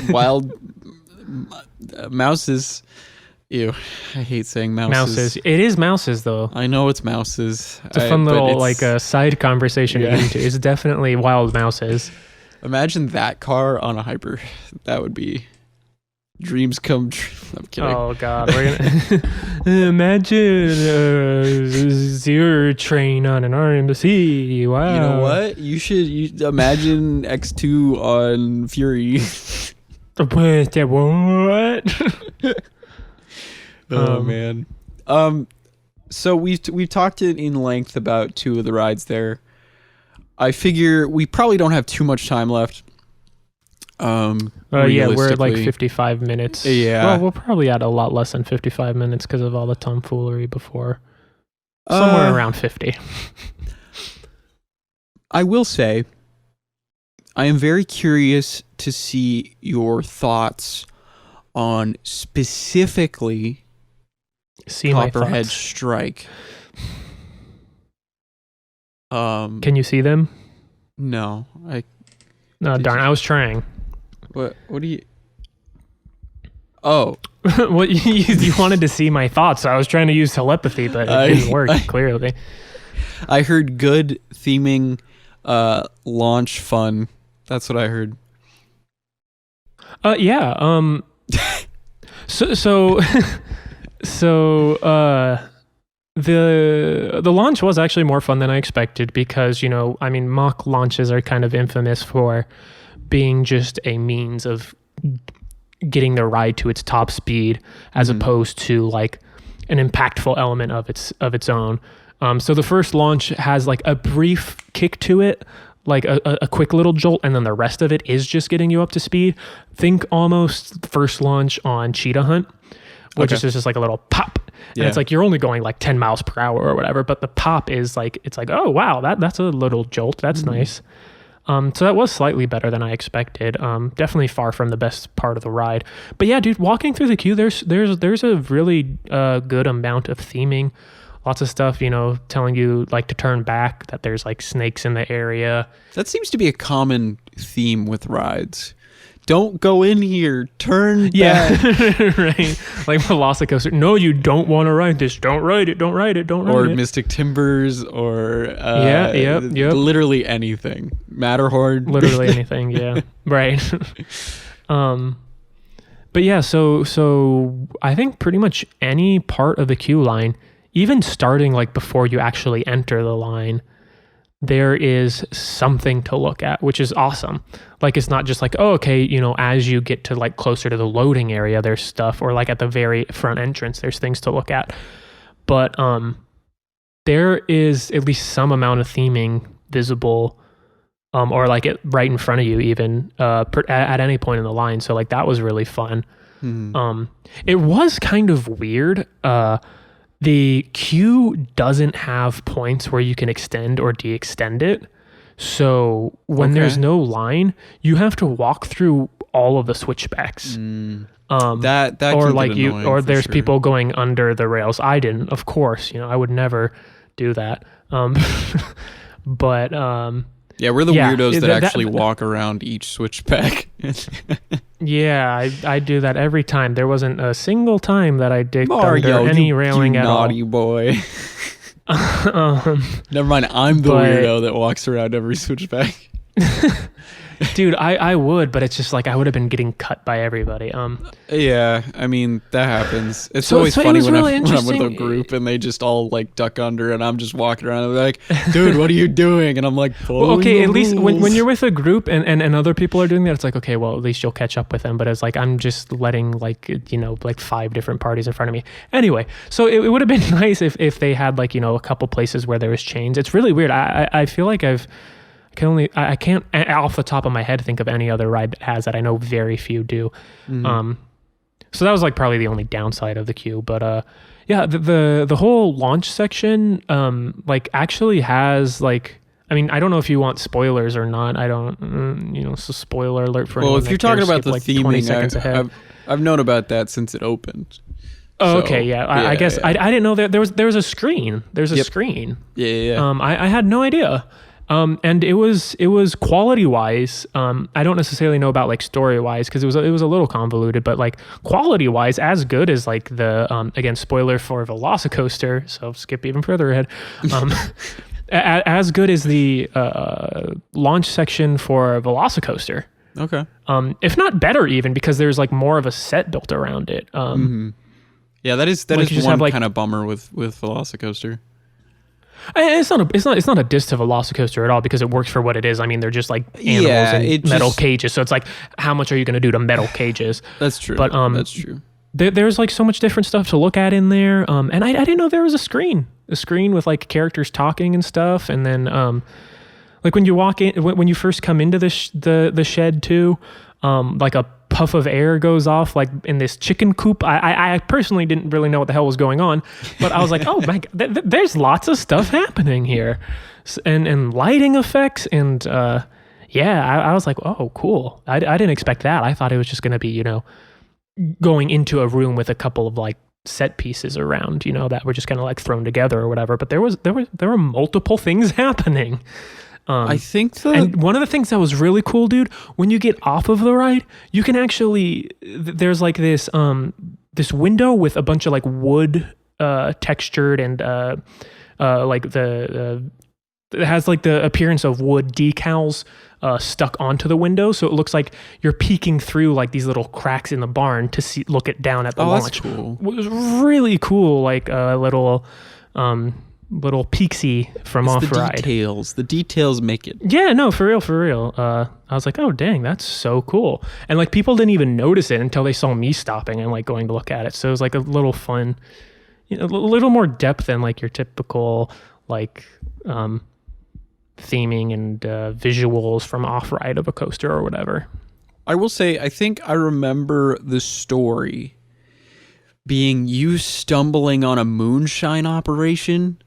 wild mouses. Ew, I hate saying mouses. Mouses. It is mouses, though. I know it's mouses. It's a fun little side conversation to get into. It's definitely wild mouses. Imagine that car on a Hyper. That would be dreams come true. I'm kidding. Oh God, we're gonna imagine a zero train on an RMC. Wow. You know what? You should imagine X2 on Fury. What? Oh man. So we've talked in length about 2 of the rides there. I figure we probably don't have too much time left. Yeah, we're at like 55 minutes. Yeah. Well, we'll probably add a lot less than 55 minutes because of all the tomfoolery before. Somewhere around 50. I will say, I am very curious to see your thoughts on specifically Copperhead Strike. Can you see them? No, darn! I was trying. What do you? Oh, what you wanted to see my thoughts? So I was trying to use telepathy, but it didn't work. Clearly, I heard good theming, launch fun. That's what I heard. Yeah. So the launch was actually more fun than I expected because, mock launches are kind of infamous for being just a means of getting the ride to its top speed as opposed to like an impactful element of its own. So the first launch has like a brief kick to it, like a quick little jolt, and then the rest of it is just getting you up to speed. Think almost first launch on Cheetah Hunt, which is just like a little pop. And it's like you're only going like 10 miles per hour or whatever, but the pop is like, it's like, oh wow, that's a little jolt. That's nice. So that was slightly better than I expected. Definitely far from the best part of the ride. But yeah, dude, walking through the queue, there's a really good amount of theming. Lots of stuff, telling you like to turn back, that there's like snakes in the area. That seems to be a common theme with rides. don't go in here. Turn back. Right. Like Velocicoaster. No, you don't want to ride this. Don't ride it. Don't ride it. Don't ride it. Or Mystic Timbers, or yep. Literally anything. Matterhorn. Literally anything. Yeah. Right. But yeah, so I think pretty much any part of the queue line, even starting like before you actually enter the line, there is something to look at, which is awesome. Like, it's not just like, oh, okay, you know, as you get to like closer to the loading area, there's stuff, or like at the very front entrance, there's things to look at. But there is at least some amount of theming visible, or like it right in front of you, even at any point in the line. So like that was really fun. It was kind of weird. The queue doesn't have points where you can extend or de-extend it. So when there's no line, you have to walk through all of the switchbacks. That or can like get you, or there's sure. people going under the rails. I didn't, of course. You know, I would never do that. But yeah, we're the weirdos that actually walk around each switchback. Yeah, I do that every time. There wasn't a single time that I digged Mario, under any railing at all. Naughty boy. Never mind, I'm the weirdo that walks around every switchback. Dude, I would, but it's just like I would have been getting cut by everybody. Yeah, I mean, that happens. It's always funny when I'm with a group and they just all like duck under and I'm just walking around and they're like, dude, what are you doing? And I'm like, well, okay, at least when you're with a group and other people are doing that, it's like, okay, well, at least you'll catch up with them. But it's like, I'm just letting like, you know, like 5 different parties in front of me. Anyway, so it would have been nice if they had like, you know, a couple places where there was chains. It's really weird. I feel like I can't off the top of my head think of any other ride that has that. I know very few do. So that was like probably the only downside of the queue. But yeah, the whole launch section like actually has like, I mean, I don't know if you want spoilers or not. I don't, you know, so spoiler alert for anyone. Well, if you're talking about the like theming, I've known about that since it opened. Oh, so, okay, yeah. I guess I didn't know that there was a screen. There's a screen. Yeah. I had no idea. And it was quality wise. I don't necessarily know about like story wise because it was a little convoluted, but like quality wise, as good as like the again, spoiler for Velocicoaster, so skip even further ahead. As good as the launch section for Velocicoaster. Okay. If not better even, because there's like more of a set built around it. Yeah, that is like one like, kind of bummer with Velocicoaster. It's not a diss to Velocicoaster at all because it works for what it is. I mean, they're just like animals in metal cages. So it's like, how much are you going to do to metal cages? That's true. But that's true. There's like so much different stuff to look at in there. And I didn't know there was a screen with like characters talking and stuff. And then like when you walk in, when you first come into the shed too, like a puff of air goes off like in this chicken coop. I personally didn't really know what the hell was going on, but I was like, oh my God, there's lots of stuff happening here, and lighting effects and I was like, oh cool. I didn't expect that. I thought it was just going to be, you know, going into a room with a couple of like set pieces around, you know, that were just kind of like thrown together or whatever. But there were multiple things happening. I think and one of the things that was really cool, dude, when you get off of the ride, you can actually, there's like this window with a bunch of like wood textured and like it has like the appearance of wood decals stuck onto the window, so it looks like you're peeking through like these little cracks in the barn to look down at the launch. That's cool. It was really cool, like a little peeksy from off-ride. The details make it. Yeah, no, for real. I was like, oh dang, that's so cool. And like people didn't even notice it until they saw me stopping and like going to look at it. So it was like a little fun, you know, a little more depth than like your typical like theming and visuals from off-ride of a coaster or whatever. I will say, I think I remember the story being you stumbling on a moonshine operation,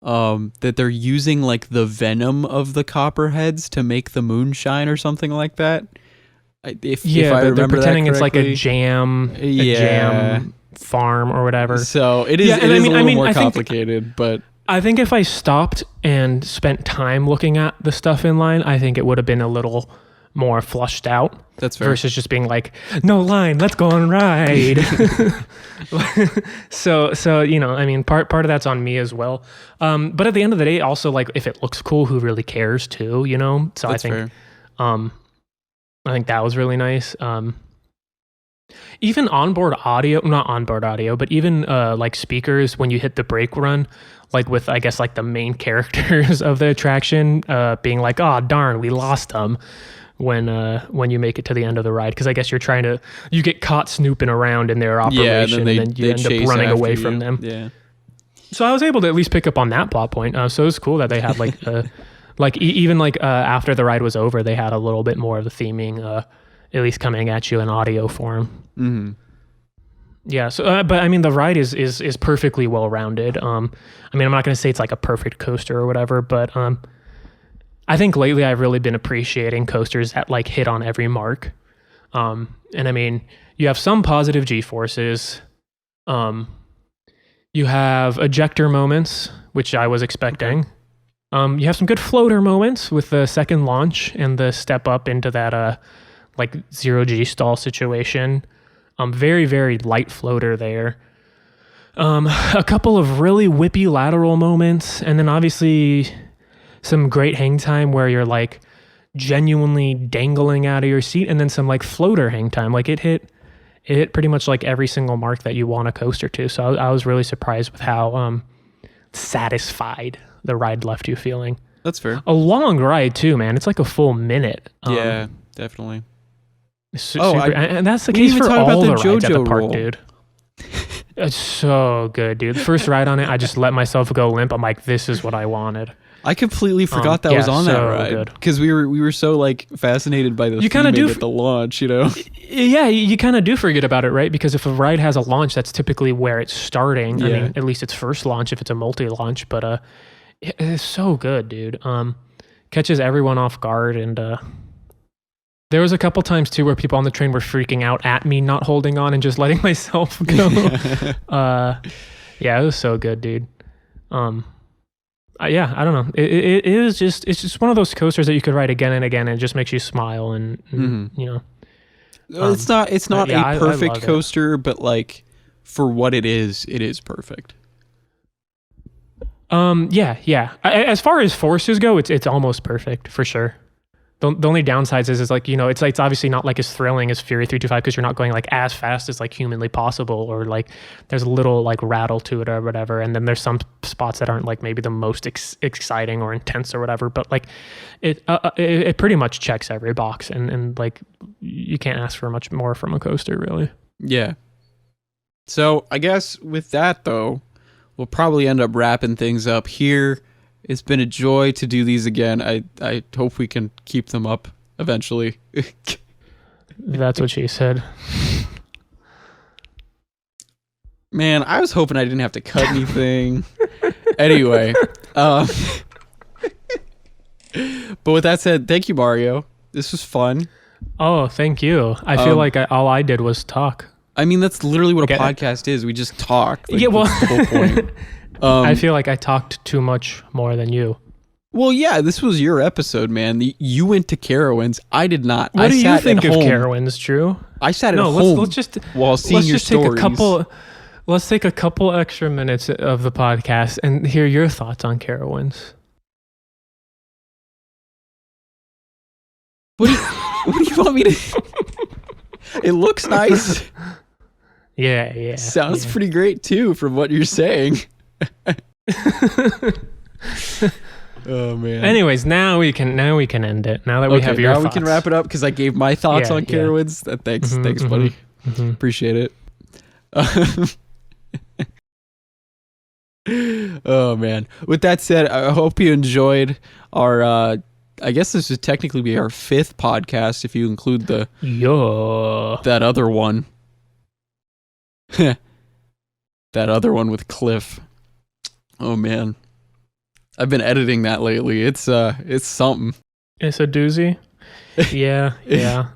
that they're using like the venom of the Copperheads to make the moonshine or something like that. If I remember, they're pretending that it's like a jam farm or whatever. So it is. It is a little more complicated, but I think if I stopped and spent time looking at the stuff in line, I think it would have been a little more flushed out. That's fair. Versus just being like, no line, let's go on ride. so I mean, part of that's on me as well. But at the end of the day, also like if it looks cool, who really cares too, So that's I think fair. I think that was really nice. Even not onboard audio, but even like speakers when you hit the brake run, like with I guess like the main characters of the attraction being like, oh darn, we lost them. When you make it to the end of the ride, because I guess you get caught snooping around in their operation, and then you end up running away from them. Yeah. So I was able to at least pick up on that plot point. So it was cool that they had like, even like after the ride was over, they had a little bit more of the theming, at least coming at you in audio form. Mm-hmm. Yeah. So, but I mean, the ride is perfectly well rounded. I mean, I'm not going to say it's like a perfect coaster or whatever, but I think lately I've really been appreciating coasters that like hit on every mark. And I mean, you have some positive G-forces. You have ejector moments, which I was expecting. You have some good floater moments with the second launch and the step up into that like 0G stall situation. Very, very light floater there. A couple of really whippy lateral moments, and then obviously some great hang time where you're like genuinely dangling out of your seat, and then some like floater hang time. Like it hit pretty much like every single mark that you want a coaster to. So I was really surprised with how satisfied the ride left you feeling. That's fair. A long ride too, man. It's like a full minute. Yeah, definitely. And that's the case for all the rides at the park, dude. It's so good, dude. The first ride on it, I just let myself go limp. I'm like, this is what I wanted. I completely forgot that was on that ride because we were so like fascinated by the theming at the launch, Yeah, you kind of do forget about it, right? Because if a ride has a launch, that's typically where it's starting. Yeah. I mean, at least its first launch if it's a multi-launch. But it's so good, dude. Catches everyone off guard, and there was a couple times too where people on the train were freaking out at me not holding on and just letting myself go. Yeah, it was so good, dude. Yeah, I don't know. It's just one of those coasters that you could ride again and again, and it just makes you smile, and It's not a perfect coaster, but like for what it is perfect. Yeah. As far as forces go, it's almost perfect for sure. The only downsides is like, it's obviously not like as thrilling as Fury 325 because you're not going like as fast as like humanly possible, or like there's a little like rattle to it or whatever. And then there's some spots that aren't like maybe the most exciting or intense or whatever, but like it pretty much checks every box, and like you can't ask for much more from a coaster, really. Yeah. So I guess with that though, we'll probably end up wrapping things up here. It's been a joy to do these again. I hope we can keep them up eventually. That's what she said. Man, I was hoping I didn't have to cut anything. Anyway. But with that said, thank you, Mario. This was fun. Oh, thank you. I feel like all I did was talk. I mean, that's literally what a podcast is. We just talk. Like, yeah, well, that's the whole point. I feel like I talked too much more than you. Well, yeah, this was your episode, man. You went to Carowinds. I did not. What do you think of Carowinds, Drew? I sat at home let's just while seeing your stories. Let's take a couple extra minutes of the podcast and hear your thoughts on Carowinds. What do you want me to... It looks nice. Yeah. Sounds pretty great, too, from what you're saying. Oh man. Anyways, now we can end it. Now that we have your thoughts. We can wrap it up because I gave my thoughts on Carowinds. Thanks, buddy. Mm-hmm. Appreciate it. Oh man. With that said, I hope you enjoyed our. I guess this would technically be our 5th podcast if you include that other one. That other one with Cliff. Oh man, I've been editing that lately. It's something. It's a doozy. Yeah. Yeah.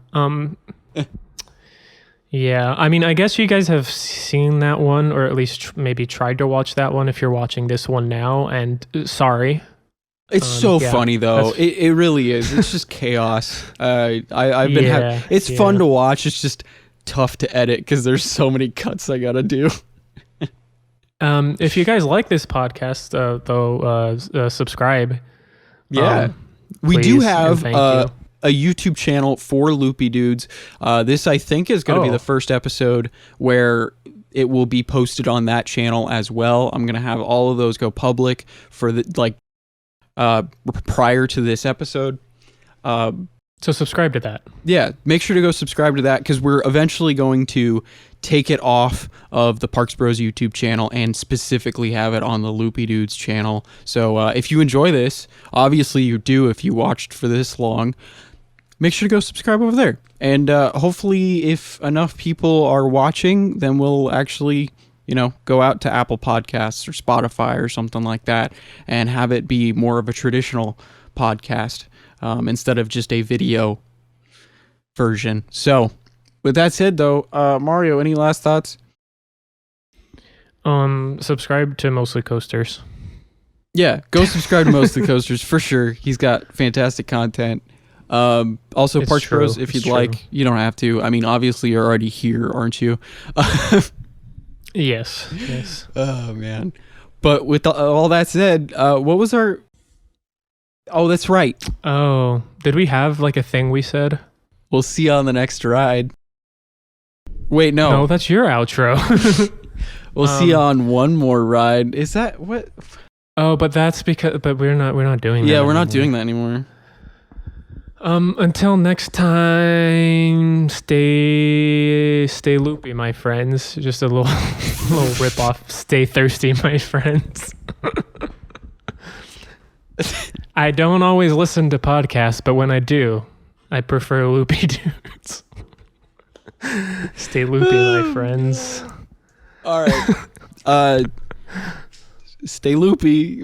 I mean, I guess you guys have seen that one, or at least maybe tried to watch that one if you're watching this one now. And sorry, It's so funny though. It really is. It's just chaos. I've been it's fun to watch. It's just tough to edit because there's so many cuts I gotta do. If you guys like this podcast, though, subscribe. Yeah, we do have a YouTube channel for Loopy Doods. This I think is going to be the first episode where it will be posted on that channel as well. I'm going to have all of those go public for prior to this episode. So subscribe to that. Yeah, make sure to go subscribe to that because we're eventually going to take it off of the Parks Bros YouTube channel and specifically have it on the Loopy Doods channel. So if you enjoy this, obviously you do if you watched for this long, make sure to go subscribe over there. And hopefully if enough people are watching, then we'll actually, go out to Apple Podcasts or Spotify or something like that and have it be more of a traditional podcast. Instead of just a video version. So, with that said, though, Mario, any last thoughts? Subscribe to Mostly Coasters. Yeah, go subscribe to Mostly Coasters for sure. He's got fantastic content. Also, Parks Bros, if you'd like, you don't have to. I mean, obviously, you're already here, aren't you? Yes. Oh, man. But with all that said, what was our... Oh, that's right. Oh, did we have like a thing we said? We'll see you on the next ride. Wait, no. No, that's your outro. We'll see you on one more ride. Is that what? Oh, but that's because we're not doing that. Yeah, we're not doing that anymore. Until next time, stay loopy, my friends. Just a little rip off. Stay thirsty, my friends. I don't always listen to podcasts, but when I do, I prefer Loopy Doods. Stay loopy, my friends. All right. Stay loopy.